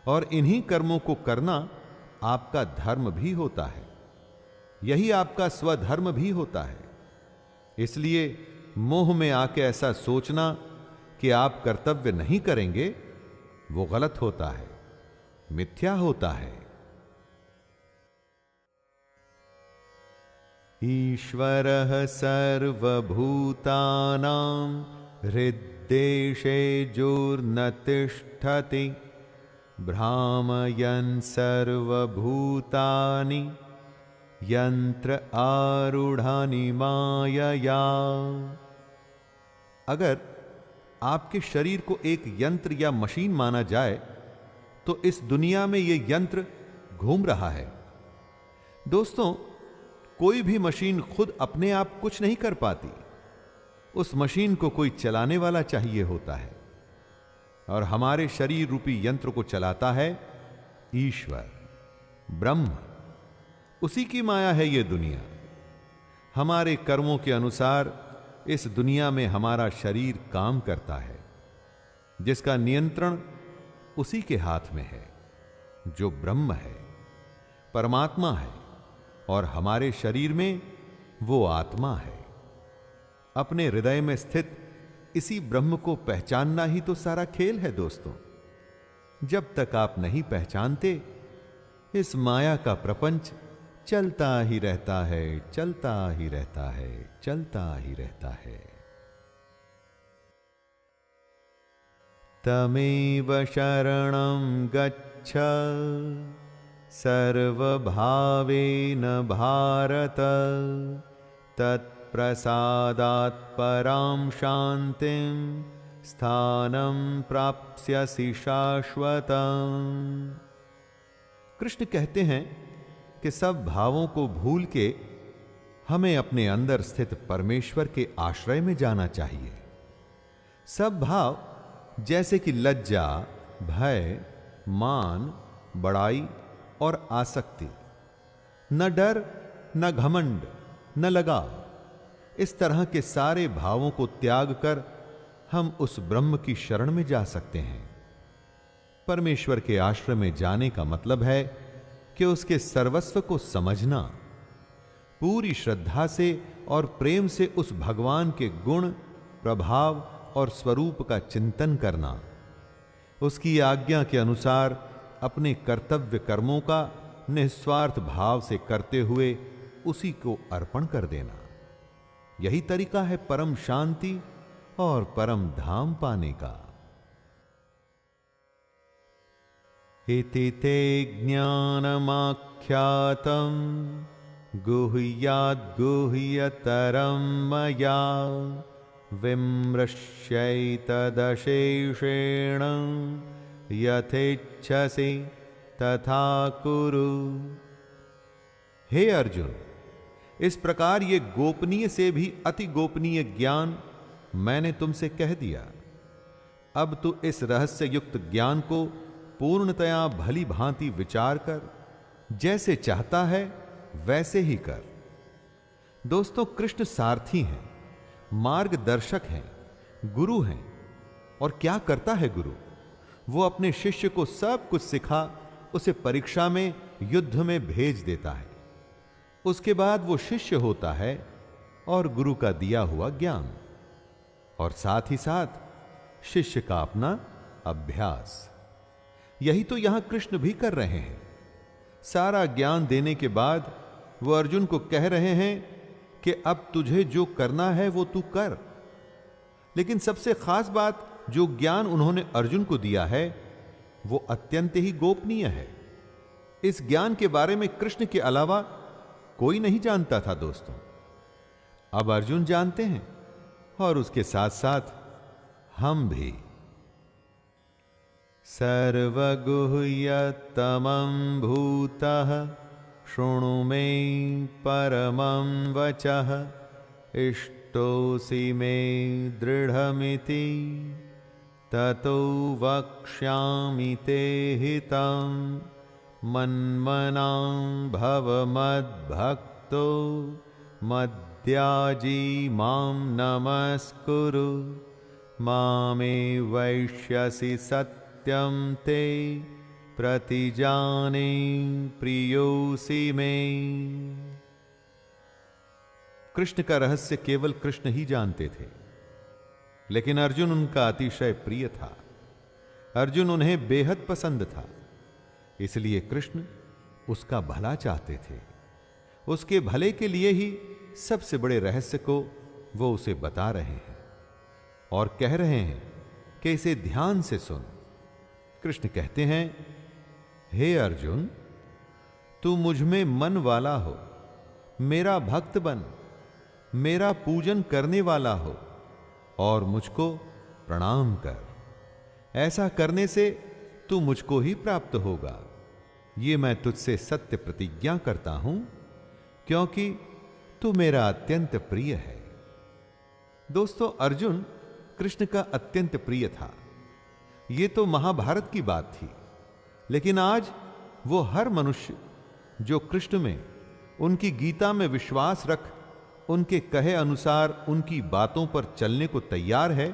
और इन्हीं कर्मों को करना आपका धर्म भी होता है। यही आपका स्वधर्म भी होता है। इसलिए मोह में आके ऐसा सोचना कि आप कर्तव्य नहीं करेंगे, वो गलत होता है, मिथ्या होता है। ईश्वरः सर्वभूतानां हृद्देशेऽर्जुन तिष्ठति भ्रामयन् सर्वभूतानि यंत्र आरूढ़ानि मायया। अगर आपके शरीर को एक यंत्र या मशीन माना जाए, तो इस दुनिया में यह यंत्र घूम रहा है। दोस्तों, कोई भी मशीन खुद अपने आप कुछ नहीं कर पाती। उस मशीन को कोई चलाने वाला चाहिए होता है, और हमारे शरीर रूपी यंत्र को चलाता है ईश्वर, ब्रह्म। उसी की माया है ये दुनिया। हमारे कर्मों के अनुसार इस दुनिया में हमारा शरीर काम करता है, जिसका नियंत्रण उसी के हाथ में है, जो ब्रह्म है, परमात्मा है, और हमारे शरीर में वो आत्मा है। अपने हृदय में स्थित इसी ब्रह्म को पहचानना ही तो सारा खेल है दोस्तों। जब तक आप नहीं पहचानते, इस माया का प्रपंच चलता ही रहता है, चलता ही रहता है, चलता ही रहता है। तमेव शरणं गच्छ सर्वभावेन भारत तत्प्रसादात् परां शान्तिं स्थानं प्राप्स्यसि शाश्वतम्। कृष्ण कहते हैं कि सब भावों को भूल के हमें अपने अंदर स्थित परमेश्वर के आश्रय में जाना चाहिए। सब भाव जैसे कि लज्जा, भय, मान, बड़ाई और आसक्ति, न डर, न घमंड, न लगाव, इस तरह के सारे भावों को त्याग कर हम उस ब्रह्म की शरण में जा सकते हैं। परमेश्वर के आश्रय में जाने का मतलब है कि उसके सर्वस्व को समझना, पूरी श्रद्धा से और प्रेम से उस भगवान के गुण, प्रभाव और स्वरूप का चिंतन करना, उसकी आज्ञा के अनुसार अपने कर्तव्य कर्मों का निस्वार्थ भाव से करते हुए उसी को अर्पण कर देना। यही तरीका है परम शांति और परम धाम पाने का। इति ते ज्ञानमाख्यातं गुह्याद् गुह्यतरं मया विमृश्यैतदशेषेण यथेच्छसि तथा कुरु। हे अर्जुन, इस प्रकार ये गोपनीय से भी अति गोपनीय ज्ञान मैंने तुमसे कह दिया। अब तू इस रहस्य युक्त ज्ञान को पूर्णतया भली भांति विचार कर, जैसे चाहता है वैसे ही कर। दोस्तों, कृष्ण सारथी हैं, मार्गदर्शक हैं, गुरु हैं। और क्या करता है गुरु? वो अपने शिष्य को सब कुछ सिखा उसे परीक्षा में, युद्ध में भेज देता है। उसके बाद वो शिष्य होता है और गुरु का दिया हुआ ज्ञान, और साथ ही साथ शिष्य का अपना अभ्यास। यही तो यहां कृष्ण भी कर रहे हैं। सारा ज्ञान देने के बाद वो अर्जुन को कह रहे हैं कि अब तुझे जो करना है वो तू कर। लेकिन सबसे खास बात, जो ज्ञान उन्होंने अर्जुन को दिया है वो अत्यंत ही गोपनीय है। इस ज्ञान के बारे में कृष्ण के अलावा कोई नहीं जानता था दोस्तों। अब अर्जुन जानते हैं और उसके साथ साथ हम भी। सर्वगुह्यतमं भूतः शृणु मे परमं वचः इष्टोऽसि मे दृढ़मिति ततो वक्ष्यामि ते हितं मन्मनां भव मद्भक्तो मद्याजी मां नमस्कुरु मामे वैष्यसि सत्यं ते प्रतिजाने प्रियोऽसि मे। कृष्ण का रहस्य केवल कृष्ण ही जानते थे, लेकिन अर्जुन उनका अतिशय प्रिय था। अर्जुन उन्हें बेहद पसंद था, इसलिए कृष्ण उसका भला चाहते थे। उसके भले के लिए ही सबसे बड़े रहस्य को वो उसे बता रहे हैं और कह रहे हैं कि इसे ध्यान से सुन। कृष्ण कहते हैं, हे अर्जुन, तू मुझ में मन वाला हो, मेरा भक्त बन, मेरा पूजन करने वाला हो और मुझको प्रणाम कर। ऐसा करने से तू मुझको ही प्राप्त होगा। ये मैं तुझसे सत्य प्रतिज्ञा करता हूं, क्योंकि तू मेरा अत्यंत प्रिय है। दोस्तों, अर्जुन कृष्ण का अत्यंत प्रिय था। ये तो महाभारत की बात थी, लेकिन आज वो हर मनुष्य जो कृष्ण में, उनकी गीता में विश्वास रख उनके कहे अनुसार उनकी बातों पर चलने को तैयार है,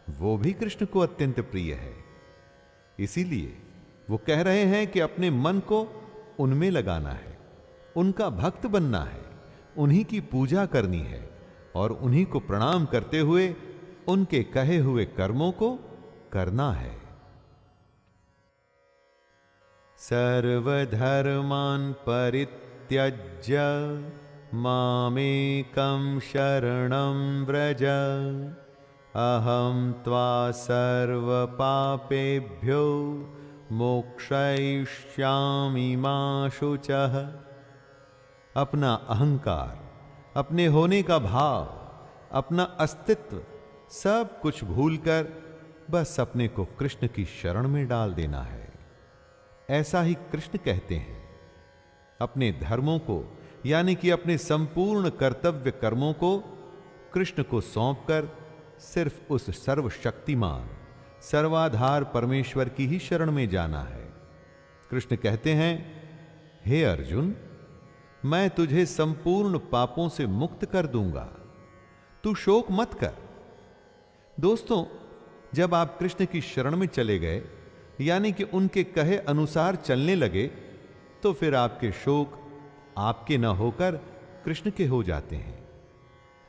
वो भी कृष्ण को अत्यंत प्रिय है। इसीलिए वो कह रहे हैं कि अपने मन को उनमें लगाना है, उनका भक्त बनना है, उन्हीं की पूजा करनी है और उन्हीं को प्रणाम करते हुए उनके कहे हुए कर्मों को करना है। सर्वधर्मान् परित्यज्य मामेकं शरणं व्रज अहं त्वा सर्वपापेभ्यो मोक्षयिष्यामि मा शुचः। अपना अहंकार, अपने होने का भाव, अपना अस्तित्व सब कुछ भूलकर बस अपने को कृष्ण की शरण में डाल देना है। ऐसा ही कृष्ण कहते हैं। अपने धर्मों को, यानी कि अपने संपूर्ण कर्तव्य कर्मों को कृष्ण को सौंपकर सिर्फ उस सर्वशक्तिमान, सर्वाधार परमेश्वर की ही शरण में जाना है। कृष्ण कहते हैं, हे अर्जुन, मैं तुझे संपूर्ण पापों से मुक्त कर दूंगा, तू शोक मत कर। दोस्तों, जब आप कृष्ण की शरण में चले गए, यानी कि उनके कहे अनुसार चलने लगे, तो फिर आपके शोक आपके न होकर कृष्ण के हो जाते हैं।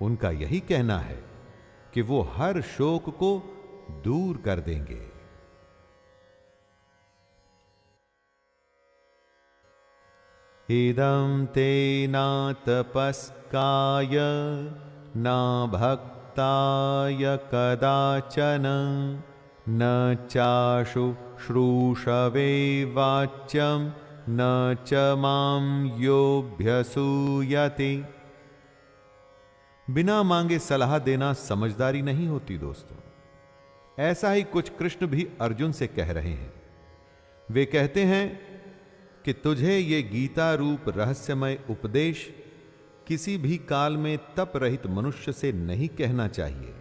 उनका यही कहना है कि वो हर शोक को दूर कर देंगे। इदं ते न तपस्काय न भक्ताय कदाचन न चाशु श्रूषवे वाच्यं न च मां योऽभ्यसूयते। बिना मांगे सलाह देना समझदारी नहीं होती दोस्तों। ऐसा ही कुछ कृष्ण भी अर्जुन से कह रहे हैं। वे कहते हैं कि तुझे ये गीता रूप रहस्यमय उपदेश किसी भी काल में तप रहित मनुष्य से नहीं कहना चाहिए।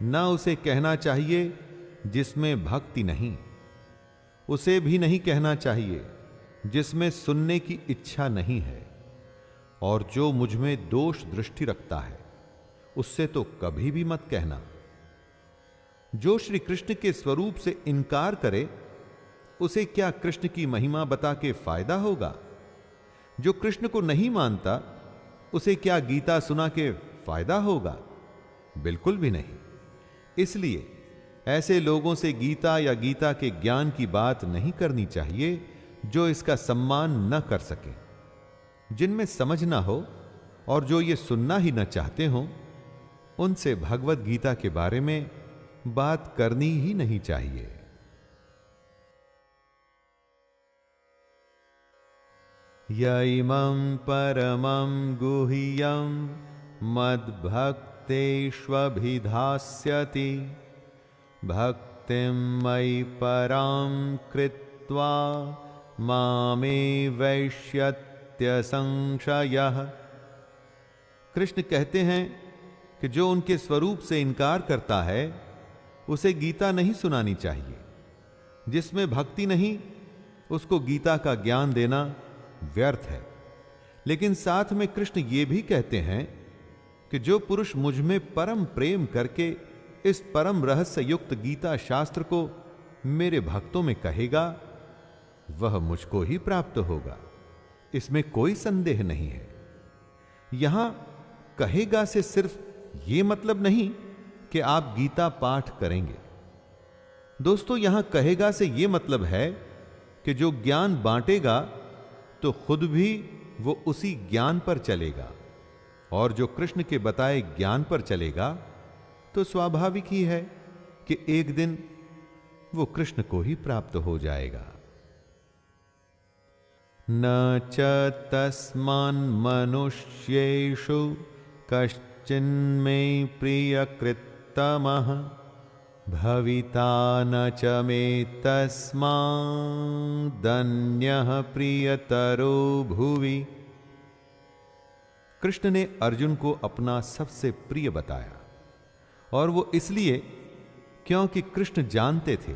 न उसे कहना चाहिए जिसमें भक्ति नहीं, उसे भी नहीं कहना चाहिए जिसमें सुनने की इच्छा नहीं है, और जो मुझ में दोष दृष्टि रखता है उससे तो कभी भी मत कहना। जो श्री कृष्ण के स्वरूप से इनकार करे उसे क्या कृष्ण की महिमा बता के फायदा होगा? जो कृष्ण को नहीं मानता उसे क्या गीता सुना के फायदा होगा? बिल्कुल भी नहीं। इसलिए ऐसे लोगों से गीता या गीता के ज्ञान की बात नहीं करनी चाहिए जो इसका सम्मान न कर सके। जिनमें समझ ना हो और जो ये सुनना ही न चाहते हो, उनसे भगवत गीता के बारे में बात करनी ही नहीं चाहिए। यैमं परमं गुह्यं मद्भक्तेष्वभिधास्यति भक्तिं मयि परां कृत्वा मामे वैष्यत्य संशयः। कृष्ण कहते हैं कि जो उनके स्वरूप से इनकार करता है उसे गीता नहीं सुनानी चाहिए। जिसमें भक्ति नहीं उसको गीता का ज्ञान देना व्यर्थ है। लेकिन साथ में कृष्ण ये भी कहते हैं कि जो पुरुष मुझ में परम प्रेम करके इस परम रहस्य युक्त गीता शास्त्र को मेरे भक्तों में कहेगा वह मुझको ही प्राप्त होगा, इसमें कोई संदेह नहीं है। यहां कहेगा से सिर्फ ये मतलब नहीं कि आप गीता पाठ करेंगे। दोस्तों, यहां कहेगा से यह मतलब है कि जो ज्ञान बांटेगा तो खुद भी वो उसी ज्ञान पर चलेगा, और जो कृष्ण के बताए ज्ञान पर चलेगा तो स्वाभाविक ही है कि एक दिन वो कृष्ण को ही प्राप्त हो जाएगा। न च तस्मान् मनुष्येषु कश्चिन्मे प्रियकृत्तमः भविता न च मे तस्मादन्यः प्रियतरो भुवि। कृष्ण ने अर्जुन को अपना सबसे प्रिय बताया, और वो इसलिए क्योंकि कृष्ण जानते थे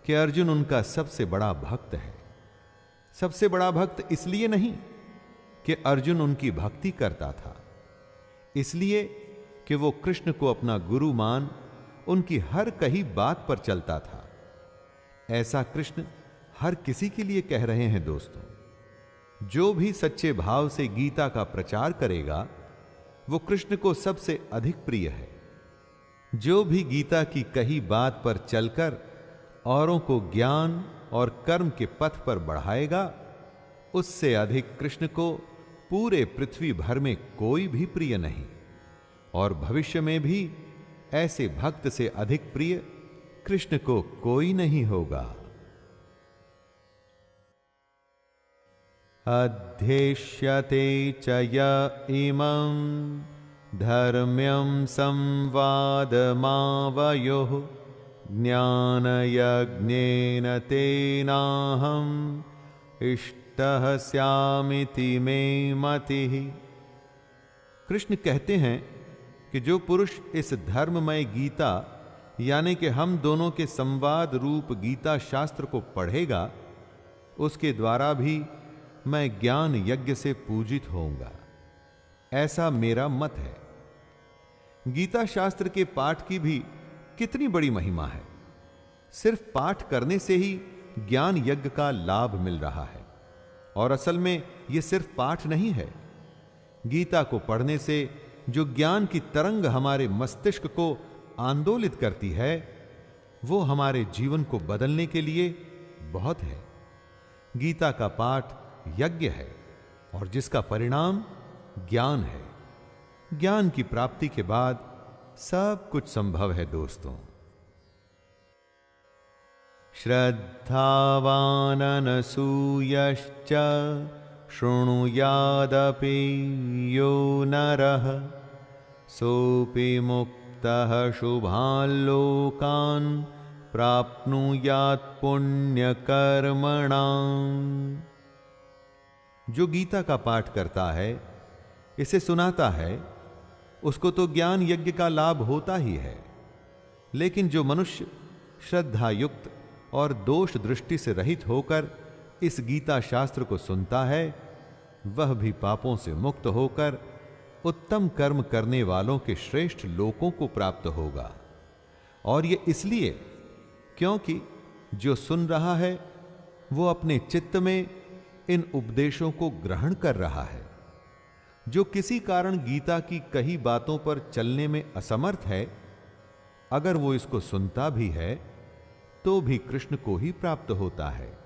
कि अर्जुन उनका सबसे बड़ा भक्त है। सबसे बड़ा भक्त इसलिए नहीं कि अर्जुन उनकी भक्ति करता था, इसलिए कि वो कृष्ण को अपना गुरु मान उनकी हर कही बात पर चलता था। ऐसा कृष्ण हर किसी के लिए कह रहे हैं। दोस्तों, जो भी सच्चे भाव से गीता का प्रचार करेगा वो कृष्ण को सबसे अधिक प्रिय है। जो भी गीता की कही बात पर चलकर औरों को ज्ञान और कर्म के पथ पर बढ़ाएगा, उससे अधिक कृष्ण को पूरे पृथ्वी भर में कोई भी प्रिय नहीं, और भविष्य में भी ऐसे भक्त से अधिक प्रिय कृष्ण को कोई नहीं होगा। अध्येष्यते च य इमं धर्म्यं संवादमावयोः ज्ञानयज्ञेन तेनाहम् इष्टः स्यामिति मे मतिः। कृष्ण कहते हैं कि जो पुरुष इस धर्ममय गीता यानी कि हम दोनों के संवाद रूप गीता शास्त्र को पढ़ेगा, उसके द्वारा भी मैं ज्ञान यज्ञ से पूजित होऊंगा, ऐसा मेरा मत है। गीता शास्त्र के पाठ की भी कितनी बड़ी महिमा है। सिर्फ पाठ करने से ही ज्ञान यज्ञ का लाभ मिल रहा है, और असल में यह सिर्फ पाठ नहीं है। गीता को पढ़ने से जो ज्ञान की तरंग हमारे मस्तिष्क को आंदोलित करती है, वो हमारे जीवन को बदलने के लिए बहुत है। गीता का पाठ यज्ञ है, और जिसका परिणाम ज्ञान है। ज्ञान की प्राप्ति के बाद सब कुछ संभव है। दोस्तों, श्रद्धावाननसूयश्च शृणुयादपि यो नरः सोऽपि मुक्तः शुभान् लोकान् प्राप्नुयात् पुण्यकर्मणाम्। जो गीता का पाठ करता है, इसे सुनाता है, उसको तो ज्ञान यज्ञ का लाभ होता ही है। लेकिन जो मनुष्य श्रद्धा युक्त और दोष दृष्टि से रहित होकर इस गीता शास्त्र को सुनता है, वह भी पापों से मुक्त होकर उत्तम कर्म करने वालों के श्रेष्ठ लोकों को प्राप्त होगा। और यह इसलिए क्योंकि जो सुन रहा है वो अपने चित्त में इन उपदेशों को ग्रहण कर रहा है। जो किसी कारण गीता की कही बातों पर चलने में असमर्थ है, अगर वो इसको सुनता भी है तो भी कृष्ण को ही प्राप्त होता है।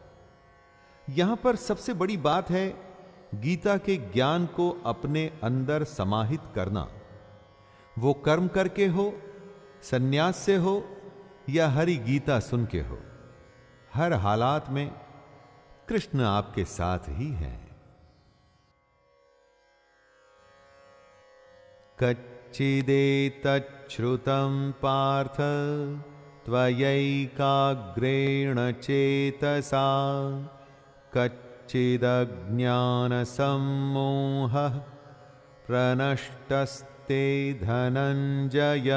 यहां पर सबसे बड़ी बात है गीता के ज्ञान को अपने अंदर समाहित करना। वो कर्म करके हो, सन्यास से हो या हरि गीता सुन के हो, हर हालात में कृष्ण आपके साथ ही हैं। कच्चिदेतच्छ्रुतं पार्थ त्वयैकाग्रेण चेतसा कच्चिदज्ञानसम्मोहः प्रनष्टस्ते धनञ्जय।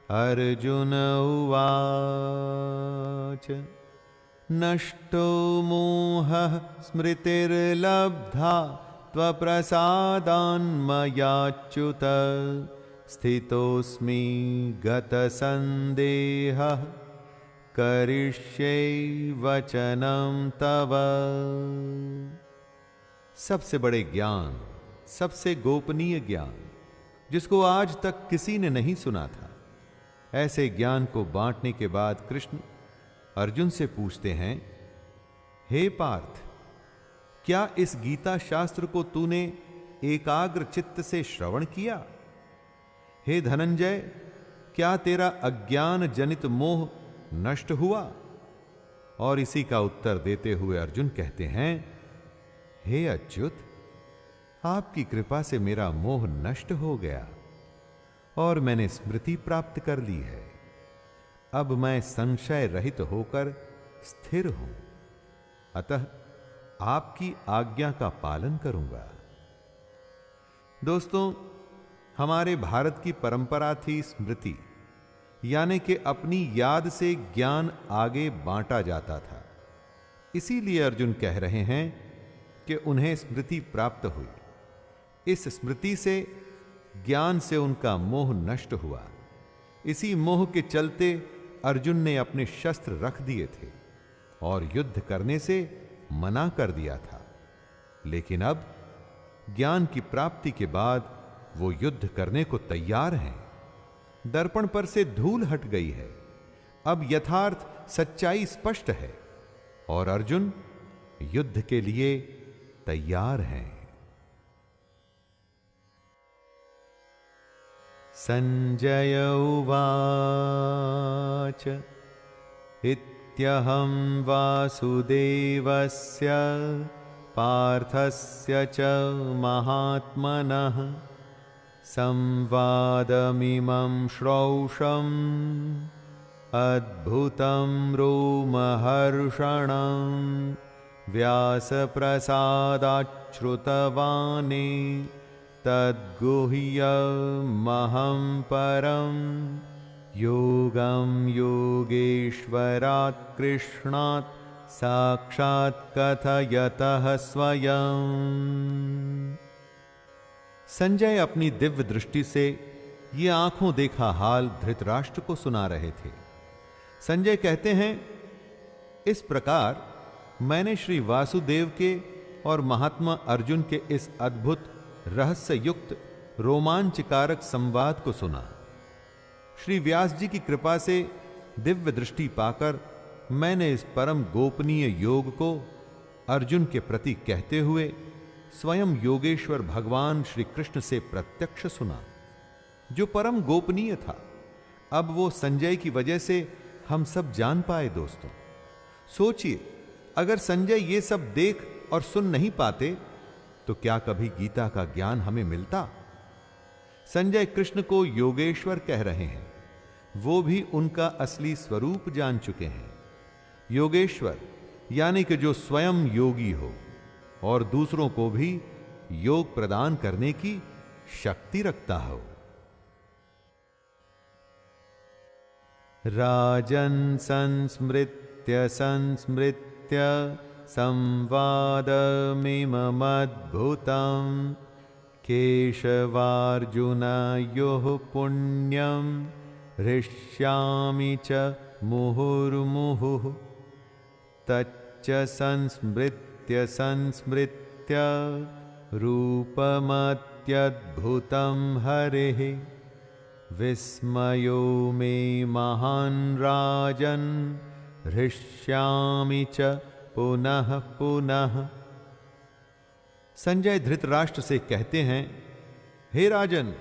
अर्जुन उवाच नष्टो मोहः स्मृतिर्लब्धा त्वप्रसादान्मयाच्युत स्थितोऽस्मि गतसन्देहः करिष्ये वचनं तव। सबसे बड़े ज्ञान, सबसे गोपनीय ज्ञान जिसको आज तक किसी ने नहीं सुना था, ऐसे ज्ञान को बांटने के बाद कृष्ण अर्जुन से पूछते हैं, हे पार्थ, क्या इस गीता शास्त्र को तूने एकाग्र चित्त से श्रवण किया? हे धनंजय, क्या तेरा अज्ञान जनित मोह नष्ट हुआ? और इसी का उत्तर देते हुए अर्जुन कहते हैं, हे अच्युत, आपकी कृपा से मेरा मोह नष्ट हो गया और मैंने स्मृति प्राप्त कर ली है। अब मैं संशय रहित होकर स्थिर हूं, अतः आपकी आज्ञा का पालन करूंगा। दोस्तों, हमारे भारत की परंपरा थी स्मृति, यानी कि अपनी याद से ज्ञान आगे बांटा जाता था। इसीलिए अर्जुन कह रहे हैं कि उन्हें स्मृति प्राप्त हुई। इस स्मृति से, ज्ञान से उनका मोह नष्ट हुआ। इसी मोह के चलते अर्जुन ने अपने शस्त्र रख दिए थे और युद्ध करने से मना कर दिया था। लेकिन अब ज्ञान की प्राप्ति के बाद वो युद्ध करने को तैयार हैं। दर्पण पर से धूल हट गई है। अब यथार्थ सच्चाई स्पष्ट है और अर्जुन युद्ध के लिए तैयार हैं। संजय उवाच इत्यहं वासुदेवस्य पार्थस्य च महात्मनः संवादमिमं श्रौषम् अद्भुतं रोमहर्षणं व्यासप्रसादाच्छ्रुतवानि तद्गुह्यमहं परं योगं योगेश्वरात् कृष्णात् साक्षात् कथयतः स्वयं। संजय अपनी दिव्य दृष्टि से ये आंखों देखा हाल धृतराष्ट्र को सुना रहे थे। संजय कहते हैं, इस प्रकार मैंने श्री वासुदेव के और महात्मा अर्जुन के इस अद्भुत रहस्य युक्त रोमांचकारक संवाद को सुना। श्री व्यास जी की कृपा से दिव्य दृष्टि पाकर मैंने इस परम गोपनीय योग को अर्जुन के प्रति कहते हुए स्वयं योगेश्वर भगवान श्री कृष्ण से प्रत्यक्ष सुना, जो परम गोपनीय था। अब वो संजय की वजह से हम सब जान पाए। दोस्तों, सोचिए, अगर संजय ये सब देख और सुन नहीं पाते तो क्या कभी गीता का ज्ञान हमें मिलता? संजय कृष्ण को योगेश्वर कह रहे हैं। वो भी उनका असली स्वरूप जान चुके हैं। योगेश्वर यानी कि जो स्वयं योगी हो और दूसरों को भी योग प्रदान करने की शक्ति रखता हो। राजन संस्मृत्य संस्मृत्य संवादमिममद्भुतं केशवार्जुनयोः पुण्यं हृष्यामि च मुहुर्मुहुः तच्च संस्मृत्य संस्मृत्य रूपमत्यद्भुतं हरेः विस्मयो मे महान् राजन् हृष्यामि च पुनः पुनः। संजय धृतराष्ट्र से कहते हैं, हे राजन,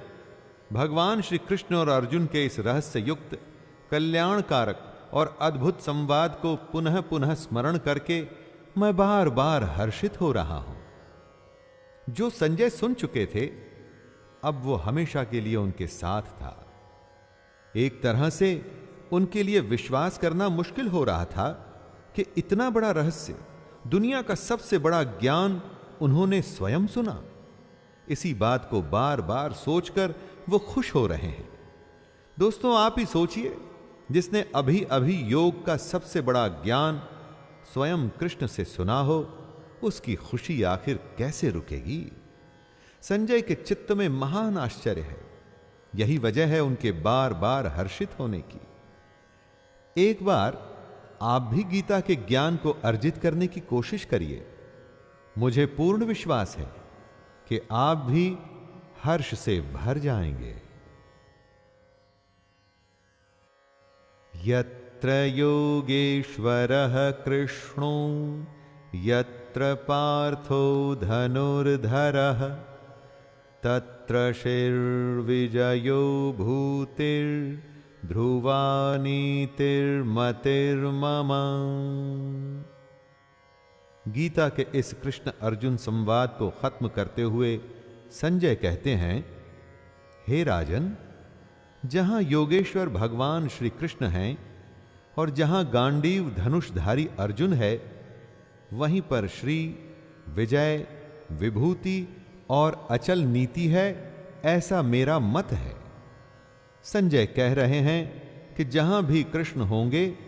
भगवान श्री कृष्ण और अर्जुन के इस रहस्य युक्त कल्याणकारक और अद्भुत संवाद को पुनः पुनः स्मरण करके मैं बार बार हर्षित हो रहा हूं। जो संजय सुन चुके थे, अब वो हमेशा के लिए उनके साथ था। एक तरह से उनके लिए विश्वास करना मुश्किल हो रहा था कि इतना बड़ा रहस्य, दुनिया का सबसे बड़ा ज्ञान उन्होंने स्वयं सुना। इसी बात को बार बार सोचकर वो खुश हो रहे हैं। दोस्तों, आप ही सोचिए, जिसने अभी अभी योग का सबसे बड़ा ज्ञान स्वयं कृष्ण से सुना हो, उसकी खुशी आखिर कैसे रुकेगी। संजय के चित्त में महान आश्चर्य है। यही वजह है उनके बार बार हर्षित होने की। एक बार आप भी गीता के ज्ञान को अर्जित करने की कोशिश करिए। मुझे पूर्ण विश्वास है कि आप भी हर्ष से भर जाएंगे। यत्र योगेश्वरः कृष्णो यत्र पार्थो धनुर्धरः तत्र शिर्विजयो भूतिर्ध्रुवा नीतिर्मतिर्मम। गीता के इस कृष्ण अर्जुन संवाद को खत्म करते हुए संजय कहते हैं, हे राजन, जहां योगेश्वर भगवान श्री कृष्ण हैं और जहां गांडीव धनुषधारी अर्जुन है, वहीं पर श्री, विजय, विभूति और अचल नीति है, ऐसा मेरा मत है। संजय कह रहे हैं कि जहां भी कृष्ण होंगे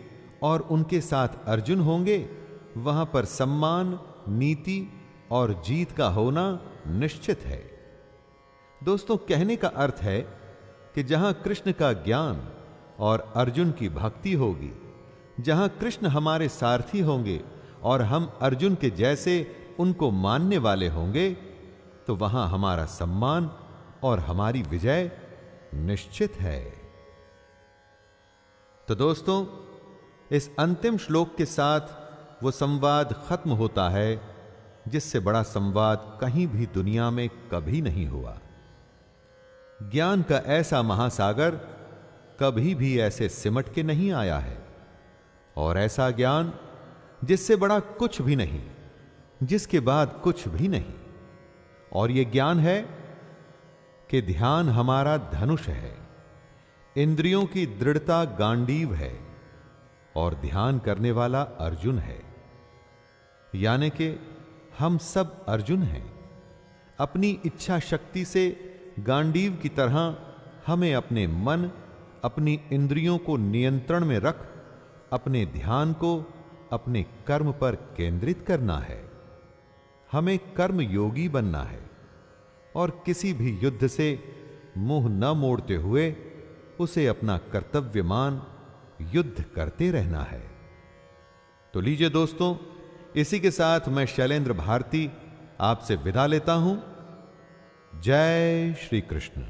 और उनके साथ अर्जुन होंगे, वहां पर सम्मान, नीति और जीत का होना निश्चित है। दोस्तों, कहने का अर्थ है कि जहां कृष्ण का ज्ञान और अर्जुन की भक्ति होगी, जहां कृष्ण हमारे सारथी होंगे और हम अर्जुन के जैसे उनको मानने वाले होंगे, तो वहां हमारा सम्मान और हमारी विजय निश्चित है। तो दोस्तों, इस अंतिम श्लोक के साथ वो संवाद खत्म होता है जिससे बड़ा संवाद कहीं भी दुनिया में कभी नहीं हुआ। ज्ञान का ऐसा महासागर कभी भी ऐसे सिमट के नहीं आया है, और ऐसा ज्ञान जिससे बड़ा कुछ भी नहीं, जिसके बाद कुछ भी नहीं। और यह ज्ञान है कि ध्यान हमारा धनुष है, इंद्रियों की दृढ़ता गांडीव है और ध्यान करने वाला अर्जुन है। यानी कि हम सब अर्जुन हैं। अपनी इच्छा शक्ति से गांडीव की तरह हमें अपने मन, अपनी इंद्रियों को नियंत्रण में रख अपने ध्यान को अपने कर्म पर केंद्रित करना है। हमें कर्म योगी बनना है और किसी भी युद्ध से मुंह न मोड़ते हुए उसे अपना कर्तव्य मान युद्ध करते रहना है। तो लीजिए दोस्तों, इसी के साथ मैं शैलेंद्र भारती आपसे विदा लेता हूं। जय श्री कृष्ण।